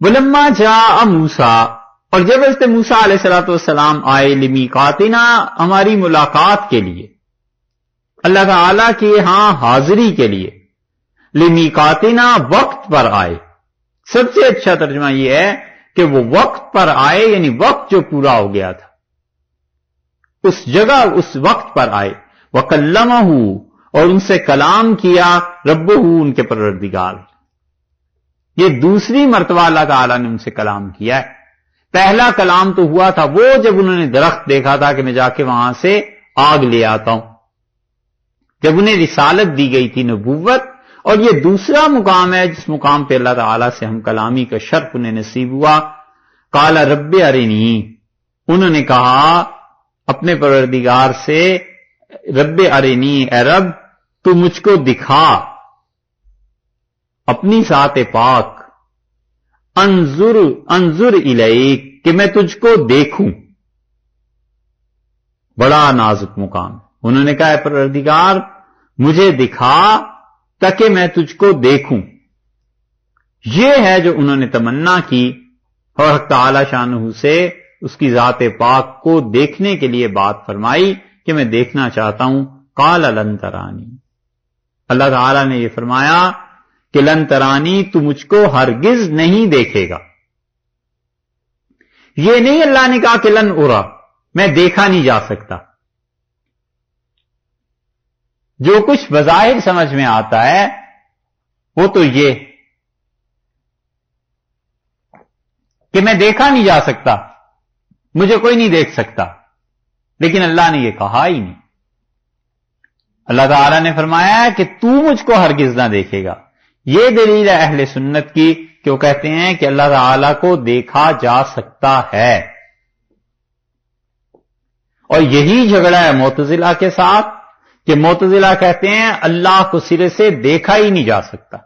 وَلَمَّا جَاءَ موسیٰ، اور جب حضرت موسیٰ علیہ الصلوۃ والسلام آئے لمیقاتنا، ہماری ملاقات کے لیے، اللہ تعالی کے ہاں حاضری کے لیے، لمیقاتنا وقت پر آئے. سب سے اچھا ترجمہ یہ ہے کہ وہ وقت پر آئے، یعنی وقت جو پورا ہو گیا تھا اس جگہ اس وقت پر آئے. وَكَلَّمَهُ، اور ان سے کلام کیا، ربہ، ان کے پروردگار. یہ دوسری مرتبہ اللہ تعالیٰ نے ان سے کلام کیا ہے. پہلا کلام تو ہوا تھا وہ جب انہوں نے درخت دیکھا تھا کہ میں جا کے وہاں سے آگ لے آتا ہوں، جب انہیں رسالت دی گئی تھی، نبوت. اور یہ دوسرا مقام ہے جس مقام پہ اللہ تعالیٰ سے ہم کلامی کا شرف انہیں نصیب ہوا. قال رب ارنی، انہوں نے کہا اپنے پروردگار سے، رب ارنی، اے رب تو مجھ کو دکھا اپنی ذات پاک، انظر الیک، کہ میں تجھ کو دیکھوں. بڑا نازک مقام. انہوں نے کہا اے پروردگار مجھے دکھا تاکہ میں تجھ کو دیکھوں. یہ ہے جو انہوں نے تمنا کی، اور حق تعالی شانہ سے اس کی ذات پاک کو دیکھنے کے لیے بات فرمائی کہ میں دیکھنا چاہتا ہوں. قال لن ترانی، اللہ تعالی نے یہ فرمایا کہ لن ترانی، تو مجھ کو ہرگز نہیں دیکھے گا. یہ نہیں اللہ نے کہا کہ لن ارا، میں دیکھا نہیں جا سکتا. جو کچھ بظاہر سمجھ میں آتا ہے وہ تو یہ کہ میں دیکھا نہیں جا سکتا، مجھے کوئی نہیں دیکھ سکتا. لیکن اللہ نے یہ کہا ہی نہیں. اللہ تعالیٰ نے فرمایا کہ تو مجھ کو ہرگز نہ دیکھے گا. یہ دلیل ہے اہل سنت کی کہ وہ کہتے ہیں کہ اللہ تعالیٰ کو دیکھا جا سکتا ہے. اور یہی جھگڑا ہے معتزلہ کے ساتھ کہ معتزلہ کہتے ہیں اللہ کو سرے سے دیکھا ہی نہیں جا سکتا،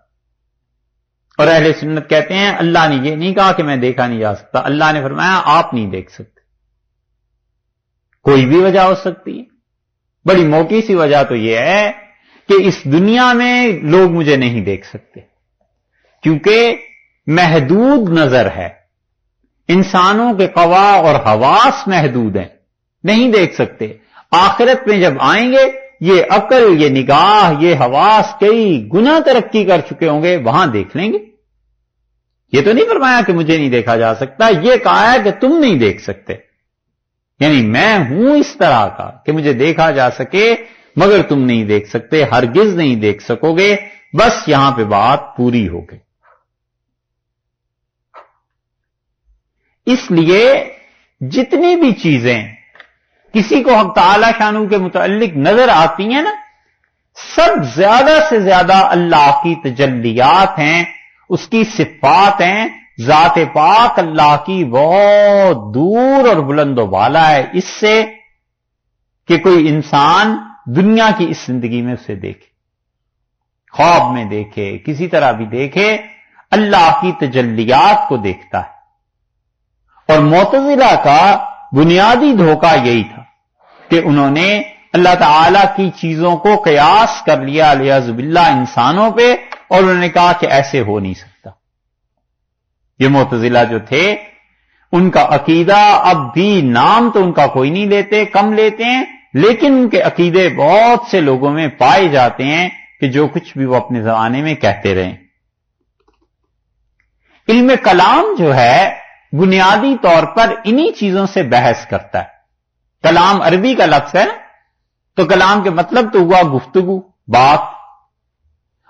اور اہل سنت کہتے ہیں اللہ نے یہ نہیں کہا کہ میں دیکھا نہیں جا سکتا، اللہ نے فرمایا آپ نہیں دیکھ سکتے. کوئی بھی وجہ ہو سکتی ہے. بڑی موٹی سی وجہ تو یہ ہے کہ اس دنیا میں لوگ مجھے نہیں دیکھ سکتے کیونکہ محدود نظر ہے. انسانوں کے قوا اور حواس محدود ہیں، نہیں دیکھ سکتے. آخرت میں جب آئیں گے یہ عقل، یہ نگاہ، یہ حواس کئی گنا ترقی کر چکے ہوں گے، وہاں دیکھ لیں گے. یہ تو نہیں فرمایا کہ مجھے نہیں دیکھا جا سکتا، یہ کہا ہے کہ تم نہیں دیکھ سکتے. یعنی میں ہوں اس طرح کا کہ مجھے دیکھا جا سکے مگر تم نہیں دیکھ سکتے، ہرگز نہیں دیکھ سکو گے. بس یہاں پہ بات پوری ہو گئی. اس لیے جتنی بھی چیزیں کسی کو حق تعالی شانہ کے متعلق نظر آتی ہیں نا، سب زیادہ سے زیادہ اللہ کی تجلیات ہیں، اس کی صفات ہیں. ذات پاک اللہ کی بہت دور اور بلند و بالا ہے اس سے کہ کوئی انسان دنیا کی اس زندگی میں اسے دیکھے، خواب میں دیکھے، کسی طرح بھی دیکھے، اللہ کی تجلیات کو دیکھتا ہے. اور معتزلہ کا بنیادی دھوکہ یہی تھا کہ انہوں نے اللہ تعالی کی چیزوں کو قیاس کر لیا علیہ باللہ انسانوں پہ، اور انہوں نے کہا کہ ایسے ہو نہیں سکتا. یہ معتزلہ جو تھے ان کا عقیدہ اب بھی نام تو ان کا کوئی نہیں لیتے، کم لیتے ہیں، لیکن ان کے عقیدے بہت سے لوگوں میں پائے جاتے ہیں کہ جو کچھ بھی وہ اپنے زمانے میں کہتے رہے. علم کلام جو ہے بنیادی طور پر انہی چیزوں سے بحث کرتا ہے. کلام عربی کا لفظ ہے نا، تو کلام کے مطلب تو ہوا گفتگو، بات.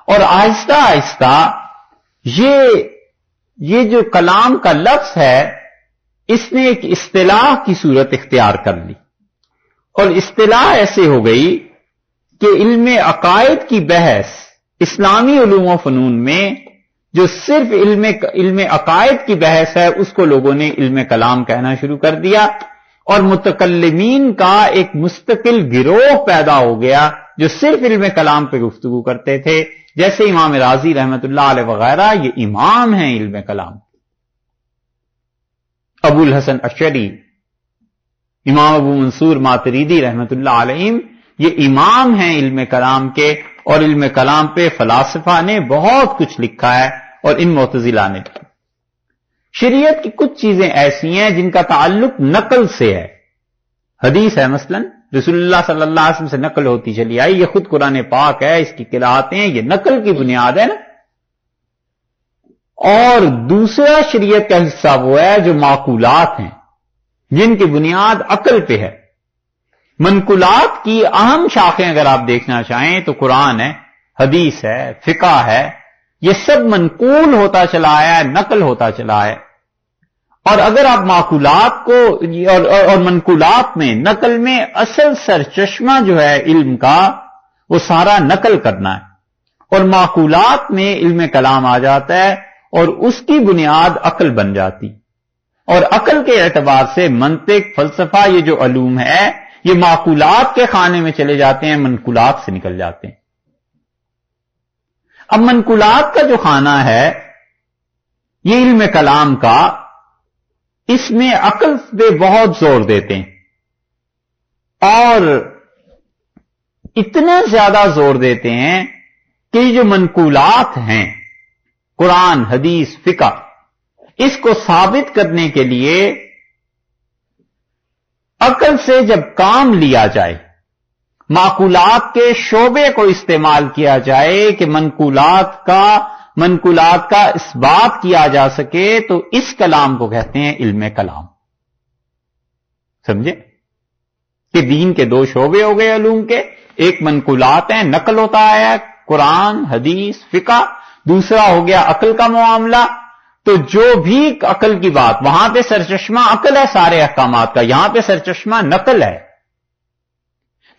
اور آہستہ آہستہ یہ جو کلام کا لفظ ہے اس نے ایک اصطلاح کی صورت اختیار کر لی، اور اصطلاح ایسے ہو گئی کہ علم عقائد کی بحث اسلامی علوم و فنون میں جو صرف علم عقائد کی بحث ہے اس کو لوگوں نے علم کلام کہنا شروع کر دیا، اور متکلمین کا ایک مستقل گروہ پیدا ہو گیا جو صرف علم کلام پہ گفتگو کرتے تھے. جیسے امام راضی رحمت اللہ علیہ وغیرہ یہ امام ہیں علم کلام. ابو الحسن اشعری، امام ابو منصور ماتریدی رحمت اللہ علیہ یہ امام ہیں علم کلام کے، اور علم کلام پہ فلاسفہ نے بہت کچھ لکھا ہے، اور ان معتزلہ نے. شریعت کی کچھ چیزیں ایسی ہیں جن کا تعلق نقل سے ہے. حدیث ہے مثلا رسول اللہ صلی اللہ علیہ وسلم سے نقل ہوتی چلی آئی، یہ خود قرآن پاک ہے، اس کی قراءتیں، یہ نقل کی بنیاد ہے نا. اور دوسرا شریعت کا حصہ وہ ہے جو معقولات ہیں، جن کی بنیاد عقل پہ ہے. منقولات کی اہم شاخیں اگر آپ دیکھنا چاہیں تو قرآن ہے، حدیث ہے، فقہ ہے، یہ سب منقول ہوتا چلا آیا ہے، نقل ہوتا چلا ہے. اور اگر آپ معقولات کو اور منقولات میں، نقل میں اصل سرچشمہ جو ہے علم کا وہ سارا نقل کرنا ہے، اور معقولات میں علم کلام آ جاتا ہے اور اس کی بنیاد عقل بن جاتی. اور عقل کے اعتبار سے منطق، فلسفہ، یہ جو علوم ہے یہ معقولات کے خانے میں چلے جاتے ہیں، منقولات سے نکل جاتے ہیں. اب منقولات کا جو خانہ ہے یہ علم کلام کا، اس میں عقل پہ بہت زور دیتے ہیں، اور اتنا زیادہ زور دیتے ہیں کہ یہ جو منقولات ہیں قرآن، حدیث، فقہ، اس کو ثابت کرنے کے لیے عقل سے جب کام لیا جائے، معقولات کے شعبے کو استعمال کیا جائے کہ منقولات کا اس بات کیا جا سکے، تو اس کلام کو کہتے ہیں علم کلام. سمجھے کہ دین کے دو شعبے ہو گئے علوم کے، ایک منقولات ہیں، نقل ہوتا آیا قرآن، حدیث، فقہ، دوسرا ہو گیا عقل کا معاملہ. تو جو بھی عقل کی بات، وہاں پہ سرچشمہ عقل ہے سارے احکامات کا، یہاں پہ سرچشمہ نقل ہے.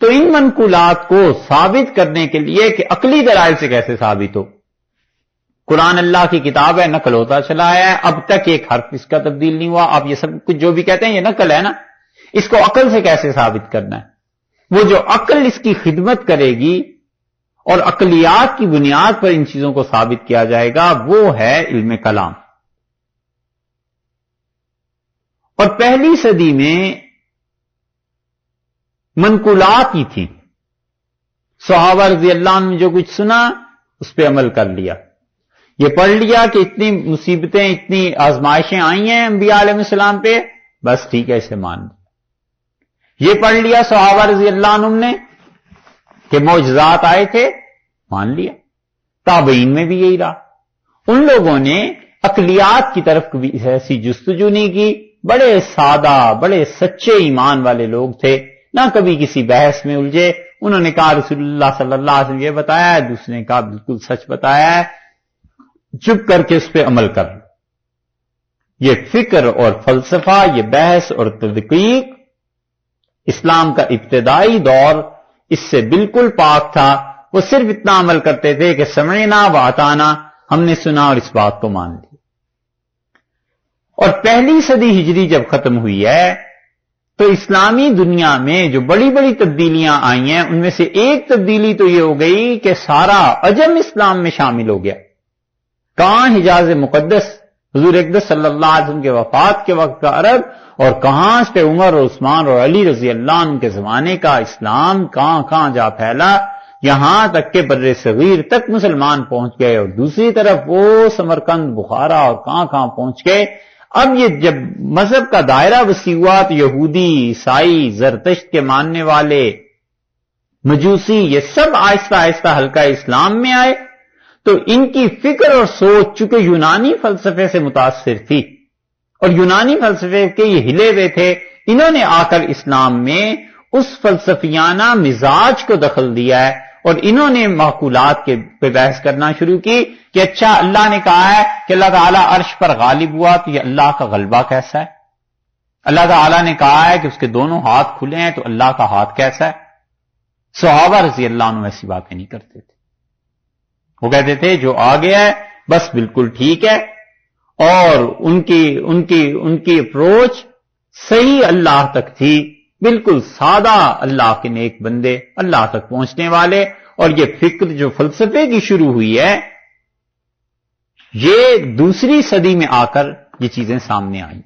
تو ان منقولات کو ثابت کرنے کے لیے کہ عقلی دلائل سے کیسے ثابت ہو، قرآن اللہ کی کتاب ہے، نقل ہوتا چلا ہے، اب تک ایک حرف اس کا تبدیل نہیں ہوا، آپ یہ سب کچھ جو بھی کہتے ہیں یہ نقل ہے نا، اس کو عقل سے کیسے ثابت کرنا ہے؟ وہ جو عقل اس کی خدمت کرے گی اور عقلیات کی بنیاد پر ان چیزوں کو ثابت کیا جائے گا، وہ ہے علم کلام. اور پہلی صدی میں منقولات ہی تھی، صحابہ رضی اللہ عنہ نے جو کچھ سنا اس پہ عمل کر لیا. یہ پڑھ لیا کہ اتنی مصیبتیں، اتنی آزمائشیں آئی ہیں انبیاء علیہ السلام پہ، بس ٹھیک ہے اسے مان لیا. یہ پڑھ لیا صحابہ رضی اللہ عنہ نے کہ معجزات آئے تھے، مان لیا. تابعین میں بھی یہی رہا. ان لوگوں نے عقلیات کی طرف کبھی ایسی جستجو نہیں کی، بڑے سادہ، بڑے سچے ایمان والے لوگ تھے، نہ کبھی کسی بحث میں الجھے. انہوں نے کہا رسول اللہ صلی اللہ علیہ وسلم یہ بتایا ہے، دوسرے نے کہا بالکل سچ بتایا ہے، چپ کر کے اس پہ عمل کر. یہ فکر اور فلسفہ، یہ بحث اور تدقیق، اسلام کا ابتدائی دور اس سے بالکل پاک تھا. وہ صرف اتنا عمل کرتے تھے کہ سمعنا و اطعنا، ہم نے سنا اور اس بات کو مان لیا. اور پہلی صدی ہجری جب ختم ہوئی ہے تو اسلامی دنیا میں جو بڑی بڑی تبدیلیاں آئی ہیں، ان میں سے ایک تبدیلی تو یہ ہو گئی کہ سارا عجم اسلام میں شامل ہو گیا. کہاں حجاز مقدس، حضور اقدس صلی اللہ علیہ وسلم کے وفات کے وقت کا عرب، اور کہاں سے عمر اور عثمان اور علی رضی اللہ عنہ کے زمانے کا اسلام کہاں کہاں جا پھیلا، یہاں تک کہ بر صغیر تک مسلمان پہنچ گئے، اور دوسری طرف وہ سمرقند، بخارا اور کہاں کہاں پہنچ گئے. اب یہ جب مذہب کا دائرہ وسیع ہوا تو یہودی، عیسائی، زرتشت کے ماننے والے، مجوسی، یہ سب آہستہ آہستہ حلقہ اسلام میں آئے. تو ان کی فکر اور سوچ چونکہ یونانی فلسفے سے متاثر تھی، اور یونانی فلسفے کے یہ ہلے ہوئے تھے، انہوں نے آ کر اسلام میں اس فلسفیانہ مزاج کو دخل دیا ہے، اور انہوں نے معقولات کے پہ بحث کرنا شروع کی کہ اچھا اللہ نے کہا ہے کہ اللہ تعالیٰ عرش پر غالب ہوا، تو یہ اللہ کا غلبہ کیسا ہے؟ اللہ تعالیٰ نے کہا ہے کہ اس کے دونوں ہاتھ کھلے ہیں، تو اللہ کا ہاتھ کیسا ہے؟ صحابہ رضی اللہ عنہ ایسی باتیں نہیں کرتے تھے. وہ کہتے تھے جو آ گیا ہے بس بالکل ٹھیک ہے، اور ان کی اپروچ صحیح اللہ تک تھی، بالکل سادہ اللہ کے نیک بندے، اللہ تک پہنچنے والے. اور یہ فکر جو فلسفے کی شروع ہوئی ہے، یہ دوسری صدی میں آ کر یہ چیزیں سامنے آئیں.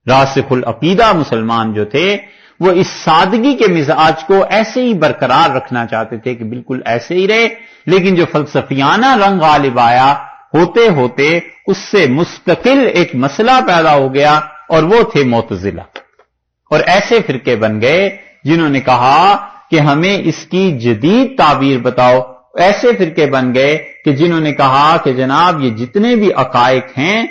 راسخ العقیدہ مسلمان جو تھے وہ اس سادگی کے مزاج کو ایسے ہی برقرار رکھنا چاہتے تھے کہ بالکل ایسے ہی رہے، لیکن جو فلسفیانہ رنگ غالب آیا ہوتے ہوتے اس سے مستقل ایک مسئلہ پیدا ہو گیا اور وہ تھے معتزلہ. اور ایسے فرقے بن گئے جنہوں نے کہا کہ ہمیں اس کی جدید تعبیر بتاؤ. ایسے فرقے بن گئے کہ جنہوں نے کہا کہ جناب یہ جتنے بھی عقائد ہیں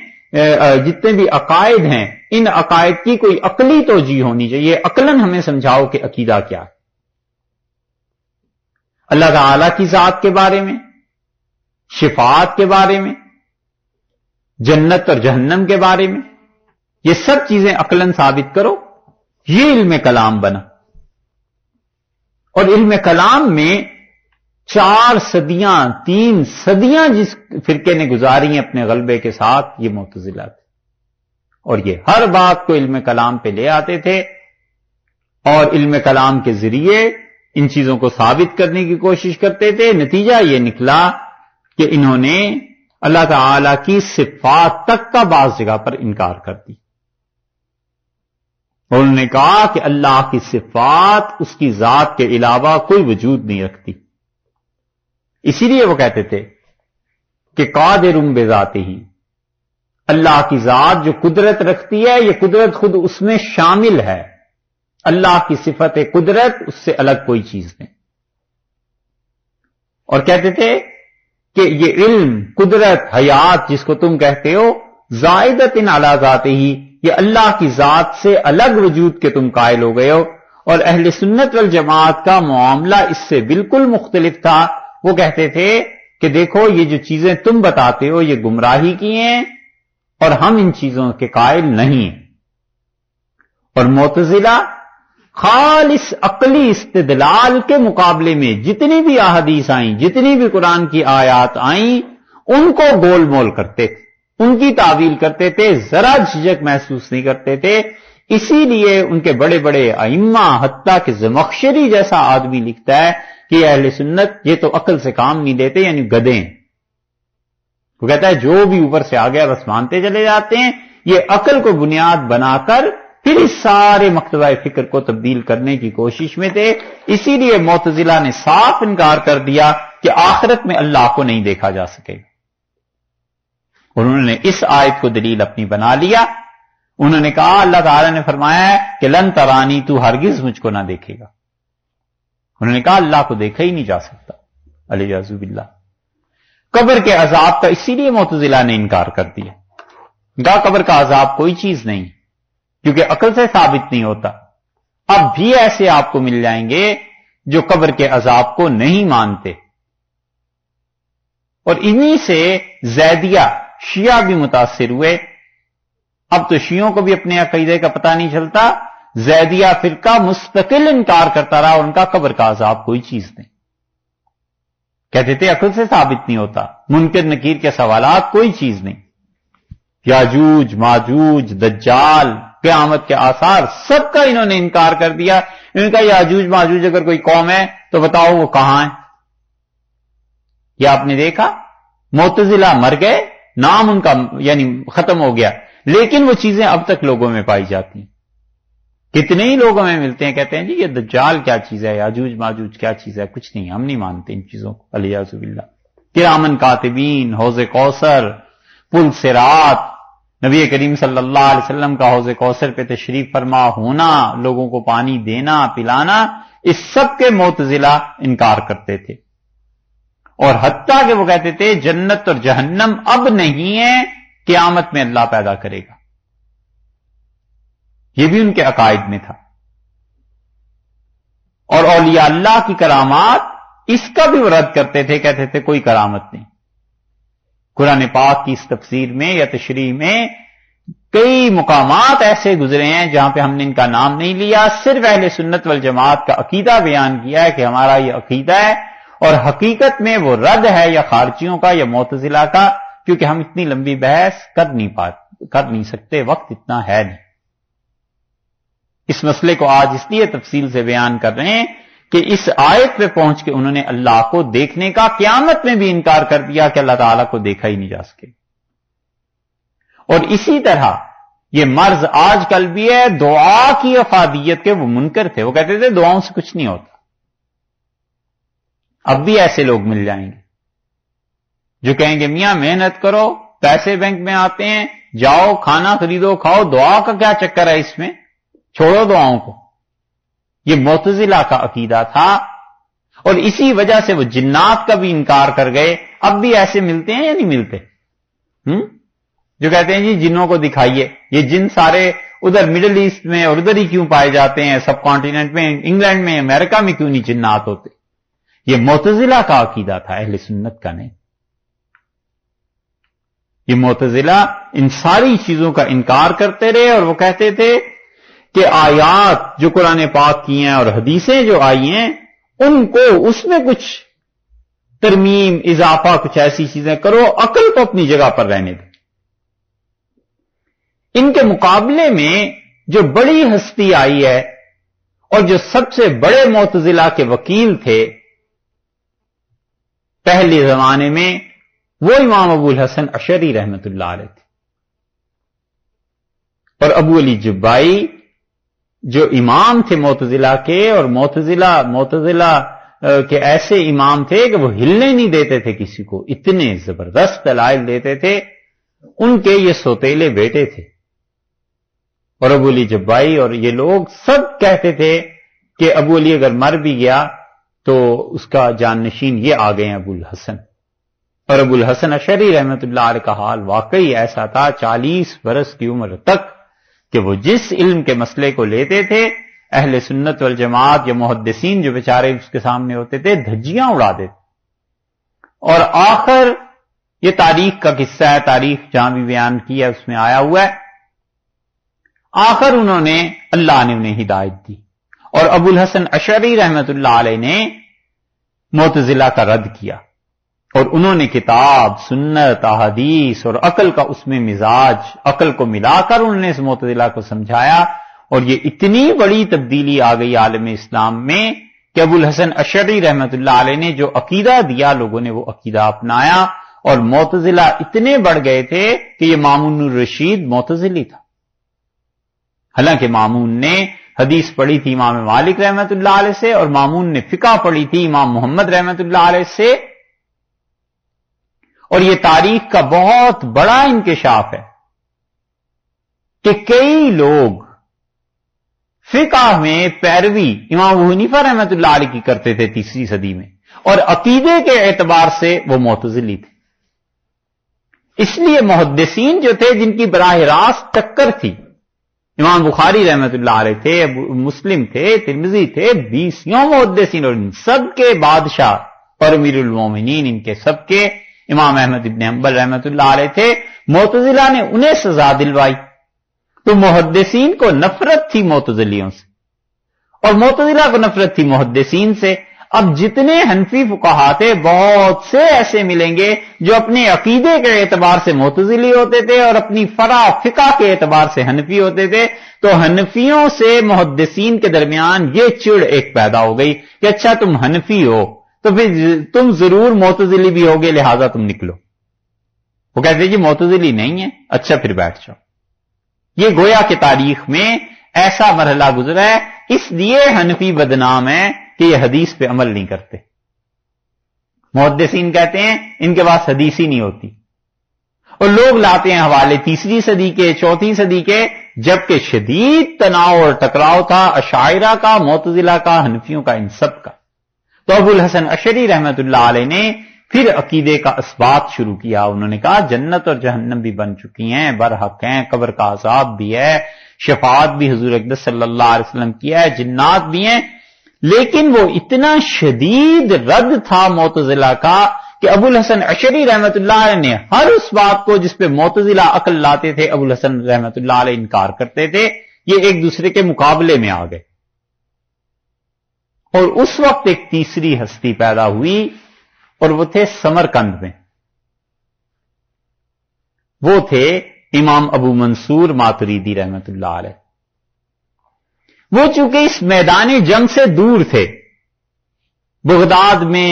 جتنے بھی عقائد ہیں ان عقائد کی کوئی عقلی توجیہ ہونی چاہیے، عقلاً ہمیں سمجھاؤ کہ عقیدہ کیا ہے. اللہ تعالی کی ذات کے بارے میں، شفاعت کے بارے میں، جنت اور جہنم کے بارے میں، یہ سب چیزیں عقلاً ثابت کرو. یہ علم کلام بنا. اور علم کلام میں 4 صدیاں 3 صدیاں جس فرقے نے گزاری ہیں اپنے غلبے کے ساتھ، یہ معتزلہ تھے. اور یہ ہر بات کو علم کلام پہ لے آتے تھے اور علم کلام کے ذریعے ان چیزوں کو ثابت کرنے کی کوشش کرتے تھے. نتیجہ یہ نکلا کہ انہوں نے اللہ تعالی کی صفات تک کا بعض جگہ پر انکار کر دی. انہوں نے کہا کہ اللہ کی صفات اس کی ذات کے علاوہ کوئی وجود نہیں رکھتی. اسی لیے وہ کہتے تھے کہ قادر بذاتہ، اللہ کی ذات جو قدرت رکھتی ہے یہ قدرت خود اس میں شامل ہے. اللہ کی صفت قدرت اس سے الگ کوئی چیز نہیں. اور کہتے تھے کہ یہ علم، قدرت، حیات جس کو تم کہتے ہو، زائدۃ علی ذاتہ، یہ اللہ کی ذات سے الگ وجود کے تم قائل ہو گئے ہو. اور اہل سنت والجماعت کا معاملہ اس سے بالکل مختلف تھا. وہ کہتے تھے کہ دیکھو یہ جو چیزیں تم بتاتے ہو یہ گمراہی کی ہیں اور ہم ان چیزوں کے قائل نہیں ہیں. اور معتزلہ خالص عقلی استدلال کے مقابلے میں جتنی بھی احادیث آئیں، جتنی بھی قرآن کی آیات آئیں، ان کو گول مول کرتے تھے، ان کی تعویل کرتے تھے، ذرا جھجک محسوس نہیں کرتے تھے. اسی لیے ان کے بڑے بڑے ائمہ، حتیٰ کہ زمخشری جیسا آدمی لکھتا ہے کہ اہل سنت یہ تو عقل سے کام نہیں لیتے، یعنی گدھے ہیں. وہ کہتا ہے جو بھی اوپر سے آ گیا بس مانتے چلے جاتے ہیں. یہ عقل کو بنیاد بنا کر پھر اس سارے مکتبہ فکر کو تبدیل کرنے کی کوشش میں تھے. اسی لیے معتزلہ نے صاف انکار کر دیا کہ آخرت میں اللہ کو نہیں دیکھا جا سکے. انہوں نے اس آیت کو دلیل اپنی بنا لیا. انہوں نے کہا اللہ تعالی نے فرمایا ہے کہ لن ترانی، تو ہرگز مجھ کو نہ دیکھے گا. انہوں نے کہا اللہ کو دیکھا ہی نہیں جا سکتا، الیاذ باللہ. قبر کے عذاب کا اسی لیے معتزلہ نے انکار کر دیا. کہا قبر کا عذاب کوئی چیز نہیں کیونکہ عقل سے ثابت نہیں ہوتا. اب بھی ایسے آپ کو مل جائیں گے جو قبر کے عذاب کو نہیں مانتے. اور انہی سے زیدیہ شیعہ بھی متاثر ہوئے. اب تو شیعوں کو بھی اپنے عقیدے کا پتہ نہیں چلتا. زیدیہ فرقہ مستقل انکار کرتا رہا، ان کا قبر کا عذاب کوئی چیز نہیں. کہتے تھے عقل سے ثابت نہیں ہوتا، منکر نکیر کے سوالات کوئی چیز نہیں. یاجوج ماجوج دجال قیامت کے آثار سب کا انہوں نے انکار کر دیا. انہوں نے کہا یاجوج ماجوج اگر کوئی قوم ہے تو بتاؤ وہ کہاں ہے. یہ آپ نے دیکھا معتزلہ مر گئے، نام ان کا یعنی ختم ہو گیا، لیکن وہ چیزیں اب تک لوگوں میں پائی جاتی ہیں. کتنے ہی لوگوں میں ملتے ہیں، کہتے ہیں جی یہ دجال کیا چیز ہے، یاجوج ماجوج کیا چیز ہے، کچھ نہیں، ہم نہیں مانتے ان چیزوں کو، الیاذ باللہ. کرامن کاتبین، حوض کوثر، پل صراط، نبی کریم صلی اللہ علیہ وسلم کا حوض کوثر پہ تشریف فرما ہونا، لوگوں کو پانی دینا پلانا، اس سب کے معتزلہ انکار کرتے تھے. اور حتیٰ کہ وہ کہتے تھے جنت اور جہنم اب نہیں ہے، قیامت میں اللہ پیدا کرے گا. یہ بھی ان کے عقائد میں تھا. اور اولیاء اللہ کی کرامات، اس کا بھی وہ رد کرتے تھے، کہتے تھے کوئی کرامت نہیں. قرآن پاک کی اس تفسیر میں یا تشریح میں کئی مقامات ایسے گزرے ہیں جہاں پہ ہم نے ان کا نام نہیں لیا، صرف اہل سنت والجماعت کا عقیدہ بیان کیا ہے کہ ہمارا یہ عقیدہ ہے. اور حقیقت میں وہ رد ہے یا خارجیوں کا یا معتزلہ کا، کیونکہ ہم اتنی لمبی بحث کر نہیں سکتے، وقت اتنا ہے نہیں. اس مسئلے کو آج اس لیے تفصیل سے بیان کر رہے ہیں کہ اس آیت پہ پہنچ کے انہوں نے اللہ کو دیکھنے کا قیامت میں بھی انکار کر دیا کہ اللہ تعالیٰ کو دیکھا ہی نہیں جا سکے. اور اسی طرح یہ مرض آج کل بھی ہے، دعا کی افادیت کے وہ منکر تھے. وہ کہتے تھے دعاؤں سے کچھ نہیں ہوتا. اب بھی ایسے لوگ مل جائیں گے. جو کہیں گے میاں محنت کرو، پیسے بینک میں آتے ہیں، جاؤ کھانا خریدو کھاؤ، دعا کا کیا چکر ہے اس میں، چھوڑو دعاؤں کو. یہ معتزلہ کا عقیدہ تھا، اور اسی وجہ سے وہ جنات کا بھی انکار کر گئے. اب بھی ایسے ملتے ہیں یا نہیں ملتے؟ جو کہتے ہیں جی جنوں کو دکھائیے، یہ جن سارے ادھر مڈل ایسٹ میں اور ادھر ہی کیوں پائے جاتے ہیں، سب کانٹیننٹ میں، انگلینڈ میں، امریکہ میں کیوں نہیں جنات ہوتے؟ یہ معتزلہ کا عقیدہ تھا، اہل سنت کا نہیں. یہ معتزلہ ان ساری چیزوں کا انکار کرتے رہے، اور وہ کہتے تھے کہ آیات جو قرآن پاک کی ہیں اور حدیثیں جو آئی ہیں ان کو اس میں کچھ ترمیم اضافہ کچھ ایسی چیزیں کرو، عقل کو اپنی جگہ پر رہنے دو. ان کے مقابلے میں جو بڑی ہستی آئی ہے اور جو سب سے بڑے معتزلہ کے وکیل تھے پہلے زمانے میں، وہ امام ابو الحسن اشعری رحمت اللہ علیہ تھے. اور ابو علی جبائی جو امام تھے معتزلہ کے، اور معتزلہ کے ایسے امام تھے کہ وہ ہلنے نہیں دیتے تھے کسی کو، اتنے زبردست دلائل دیتے تھے. ان کے یہ سوتیلے بیٹے تھے، اور ابو علی جبائی اور یہ لوگ سب کہتے تھے کہ ابو علی اگر مر بھی گیا تو اس کا جانشین یہ آ گئے ہیں ابو الحسن. اور ابو الحسن اشعری رحمت اللہ علیہ کا حال واقعی ایسا تھا، 40 برس کی عمر تک کہ وہ جس علم کے مسئلے کو لیتے تھے، اہل سنت والجماعت یا محدثین جو بیچارے اس کے سامنے ہوتے تھے دھجیاں اڑا دیتے. اور آخر یہ تاریخ کا قصہ ہے، تاریخ جہاں بھی بیان کی ہے اس میں آیا ہوا ہے، آخر انہوں نے اللہ نے انہیں ہدایت دی، اور ابو الحسن اشعری رحمت اللہ علیہ نے معتزلہ کا رد کیا، اور انہوں نے کتاب، سنت، احادیث اور عقل کا اس میں مزاج، عقل کو ملا کر انہوں نے اس معتزلہ کو سمجھایا. اور یہ اتنی بڑی تبدیلی آ گئی عالم اسلام میں کہ ابو الحسن اشعری رحمت اللہ علیہ نے جو عقیدہ دیا لوگوں نے وہ عقیدہ اپنایا، اور معتزلہ اتنے بڑھ گئے تھے کہ یہ مامون الرشید معتزلی تھا. حالانکہ مامون نے حدیث پڑھی تھی امام مالک رحمت اللہ علیہ سے، اور مامون نے فقہ پڑھی تھی امام محمد رحمت اللہ علیہ سے. اور یہ تاریخ کا بہت بڑا انکشاف ہے کہ کئی لوگ فقہ میں پیروی امام ابو حنیفہ رحمت اللہ علیہ کی کرتے تھے 3 صدی میں، اور عقیدے کے اعتبار سے وہ معتزلی تھے. اس لیے محدثین جو تھے جن کی براہ راست ٹکر تھی، امام بخاری رحمت اللہ علیہ تھے، مسلم تھے، ترمذی تھے، 20 محدثین، اور ان سب کے بادشاہ اور امیر المومنین ان کے سب کے امام احمد ابن حنبل رحمت اللہ علیہ تھے. معتزلہ نے انہیں سزا دلوائی، تو محدثین کو نفرت تھی معتزلیوں سے، اور معتزلہ کو نفرت تھی محدثین سے. اب جتنے حنفی فقہا تھے بہت سے ایسے ملیں گے جو اپنے عقیدے کے اعتبار سے معتزلی ہوتے تھے اور اپنی فرع فقہ کے اعتبار سے حنفی ہوتے تھے. تو حنفیوں سے محدثین کے درمیان یہ چڑ ایک پیدا ہو گئی کہ اچھا تم حنفی ہو تو پھر تم ضرور معتزلی بھی ہوگے، لہذا تم نکلو. وہ کہتے جی معتزلی نہیں ہے، اچھا پھر بیٹھ جاؤ. یہ گویا کہ تاریخ میں ایسا مرحلہ گزرا ہے. اس لیے حنفی بدنام ہے کہ یہ حدیث پہ عمل نہیں کرتے. محدثین کہتے ہیں ان کے پاس حدیث ہی نہیں ہوتی، اور لوگ لاتے ہیں حوالے 3 صدی کے، 4 صدی کے، جبکہ شدید تناؤ اور ٹکراؤ تھا اشاعرہ کا، معتزلہ کا، حنفیوں کا، ان سب کا. تو ابو الحسن اشعری رحمت اللہ علیہ نے پھر عقیدے کا اثبات شروع کیا. انہوں نے کہا جنت اور جہنم بھی بن چکی ہیں، برحق ہیں، قبر کا عذاب بھی ہے، شفاعت بھی حضور اقدس صلی اللہ علیہ وسلم کیا ہے، جنات بھی ہیں. لیکن وہ اتنا شدید رد تھا معتزلہ کا کہ ابو الحسن اشعری رحمت اللہ علیہ نے ہر اس بات کو جس پہ معتزلہ عقل لاتے تھے ابو الحسن رحمت اللہ علیہ انکار کرتے تھے. یہ ایک دوسرے کے مقابلے میں آ گئے. اور اس وقت ایک تیسری ہستی پیدا ہوئی، اور وہ تھے سمرقند میں. وہ تھے امام ابو منصور ماتریدی رحمت اللہ علیہ. وہ چونکہ اس میدان جنگ سے دور تھے، بغداد میں،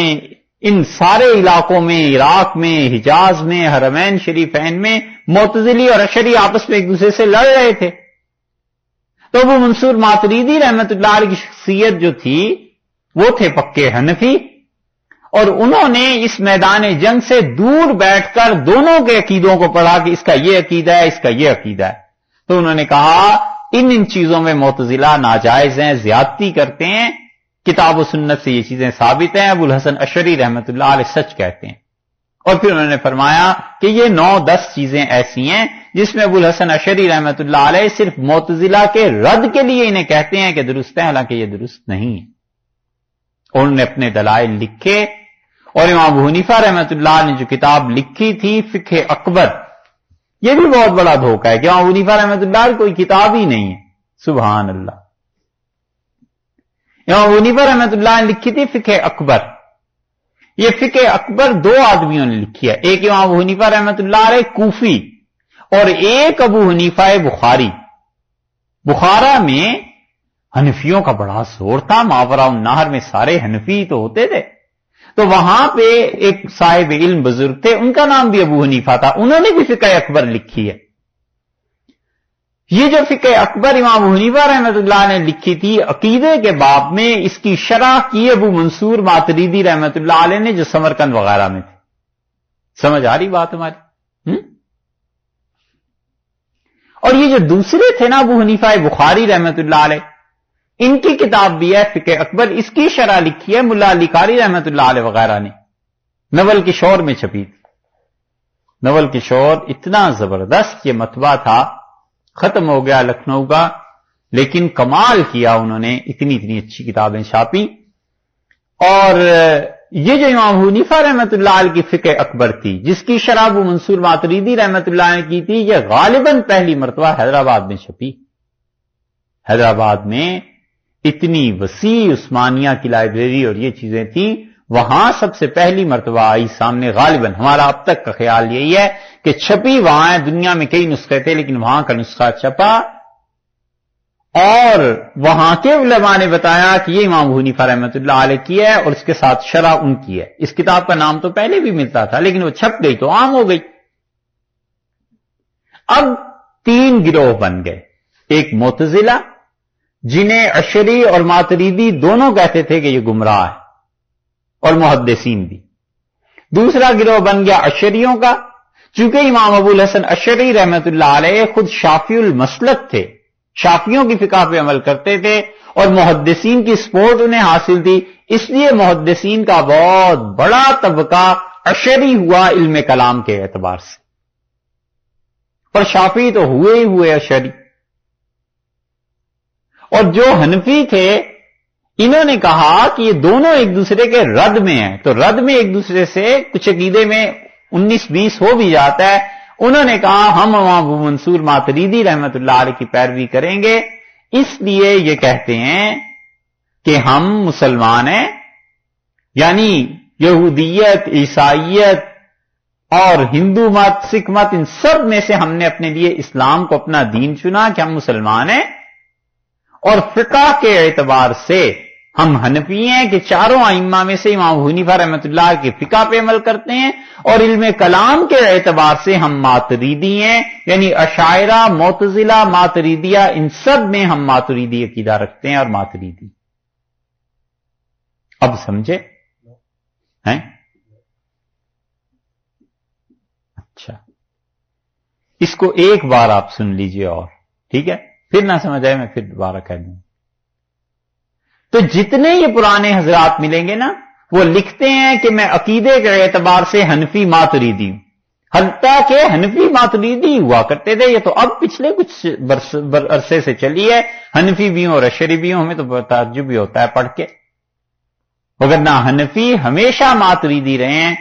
ان سارے علاقوں میں، عراق میں، حجاز میں، حرمین شریفین میں معتزلی اور اشعری آپس میں ایک دوسرے سے لڑ رہے تھے. تو ابو منصور ماتریدی رحمت اللہ علیہ کی شخصیت جو تھی وہ تھے پکے حنفی، اور انہوں نے اس میدان جنگ سے دور بیٹھ کر دونوں کے عقیدوں کو پڑھا کہ اس کا یہ عقیدہ ہے، اس کا یہ عقیدہ ہے، تو انہوں نے کہا ان چیزوں میں معتزلہ ناجائز ہیں، زیادتی کرتے ہیں، کتاب و سنت سے یہ چیزیں ثابت ہیں، ابو الحسن اشعری رحمۃ اللہ علیہ سچ کہتے ہیں۔ اور پھر انہوں نے فرمایا کہ یہ 9-10 چیزیں ایسی ہیں جس میں ابو الحسن اشعری رحمۃ اللہ علیہ صرف معتزلہ کے رد کے لیے انہیں کہتے ہیں کہ درست ہے، حالانکہ یہ درست نہیں ہے۔ انہوں نے اپنے دلائل لکھے، اور امام ابو حنیفہ رحمۃ اللہ نے جو کتاب لکھی تھی فقہ اکبر، یہ بھی بہت بڑا دھوکہ ہے کہ امام ابو حنیفہ رحمۃ اللہ کوئی کتاب ہی نہیں ہے۔ سبحان اللہ۔ امام ابو حنیفہ رحمۃ اللہ نے لکھی تھی فقہ اکبر، یہ فقہ اکبر 2 آدمیوں نے لکھی ہے، ایک امام ابو حنیفہ رحمۃ اللہ علیہ کوفی اور ایک ابو حنیفہ بخاری۔ بخارا میں حنفیوں کا بڑا زور تھا، ماورا النہر میں سارے حنفی تو ہوتے تھے، تو وہاں پہ ایک صاحب علم بزرگ تھے، ان کا نام بھی ابو حنیفہ تھا، انہوں نے بھی فقہ اکبر لکھی ہے۔ یہ جو فقہ اکبر امام ابو حنیفہ رحمۃ اللہ نے لکھی تھی عقیدے کے باب میں، اس کی شرح کی ابو منصور ماتریدی رحمۃ اللہ علیہ نے جو سمرقند وغیرہ میں تھے۔ سمجھ آ رہی بات ہماری؟ اور یہ جو دوسرے تھے نا ابو حنیفہ بخاری رحمۃ اللہ علیہ، ان کی کتاب بھی ہے فقہ اکبر، اس کی شرح لکھی ہے ملا علی قاری رحمۃ اللہ علیہ وغیرہ نے، نول کشور میں چھپی تھی۔ نول کشور اتنا زبردست یہ مطبع تھا، ختم ہو گیا لکھنؤ کا، لیکن کمال کیا انہوں نے، اتنی اچھی کتابیں چھاپی۔ اور یہ جو امام ابو حنیفہ رحمۃ اللہ علیہ کی فقہ اکبر تھی، جس کی شرح ابو منصور ماتریدی رحمۃ اللہ نے کی تھی، یہ غالباً پہلی مرتبہ حیدرآباد میں چھپی۔ حیدرآباد میں اتنی وسیع عثمانیہ کی لائبریری اور یہ چیزیں تھیں، وہاں سب سے پہلی مرتبہ آئی سامنے، غالباً ہمارا اب تک کا خیال یہی ہے کہ چھپی وہاں ہے، دنیا میں کئی نسخے تھے لیکن وہاں کا نسخہ چھپا، اور وہاں کے علماء نے بتایا کہ یہ امام ابو حنیفہ رحمۃ اللہ علیہ کی ہے اور اس کے ساتھ شرح ان کی ہے۔ اس کتاب کا نام تو پہلے بھی ملتا تھا لیکن وہ چھپ گئی تو عام ہو گئی۔ اب 3 گروہ بن گئے، ایک معتزلہ جنہیں اشعری اور ماتریدی دونوں کہتے تھے کہ یہ گمراہ ہے، اور محدثین بھی۔ دوسرا گروہ بن گیا اشعریوں کا، چونکہ امام ابو الحسن اشعری رحمۃ اللہ علیہ خود شافعی المسلک تھے، شافعیوں کی فقہ پہ عمل کرتے تھے، اور محدثین کی سپورٹ انہیں حاصل تھی، اس لیے محدثین کا بہت بڑا طبقہ اشعری ہوا علم کلام کے اعتبار سے، اور شافعی تو ہوئے ہی ہوئے اشعری۔ اور جو حنفی تھے انہوں نے کہا کہ یہ دونوں ایک دوسرے کے رد میں ہیں، تو رد میں ایک دوسرے سے کچھ عقیدے میں 19-20 ہو بھی جاتا ہے۔ انہوں نے کہا ہم ابو منصور ماتریدی رحمۃ اللہ علیہ کی پیروی کریں گے، اس لیے یہ کہتے ہیں کہ ہم مسلمان ہیں، یعنی یہودیت، عیسائیت اور ہندو مت، سکھ مت، ان سب میں سے ہم نے اپنے لیے اسلام کو اپنا دین چنا کہ ہم مسلمان ہیں، اور فقہ کے اعتبار سے ہم حنفی ہیں کہ چاروں ائمہ میں سے امام ابو حنیفہ رحمۃ اللہ کے فقہ پہ عمل کرتے ہیں، اور علم کلام کے اعتبار سے ہم ماتریدی ہیں، یعنی اشاعرہ، معتزلہ، ماتریدیہ، ان سب میں ہم ماتریدی عقیدہ رکھتے ہیں اور ماتریدی۔ اب سمجھے ہیں؟ اچھا، اس کو ایک بار آپ سن لیجئے، اور ٹھیک ہے، پھر نہ سمجھ آئے میں پھر دوبارہ کہہ دوں۔ تو جتنے یہ پرانے حضرات ملیں گے نا، وہ لکھتے ہیں کہ میں عقیدے کے اعتبار سے حنفی ماتریدی ہوں، حتیٰ کہ حنفی ماتریدی ہوا کرتے تھے، یہ تو اب پچھلے کچھ عرصے سے چلی ہے، حنفی بھی ہوں اور اشعری بھی ہوں، ہمیں تو تعجب بھی ہوتا ہے پڑھ کے، وگرنہ حنفی ہمیشہ ماتریدی رہے ہیں،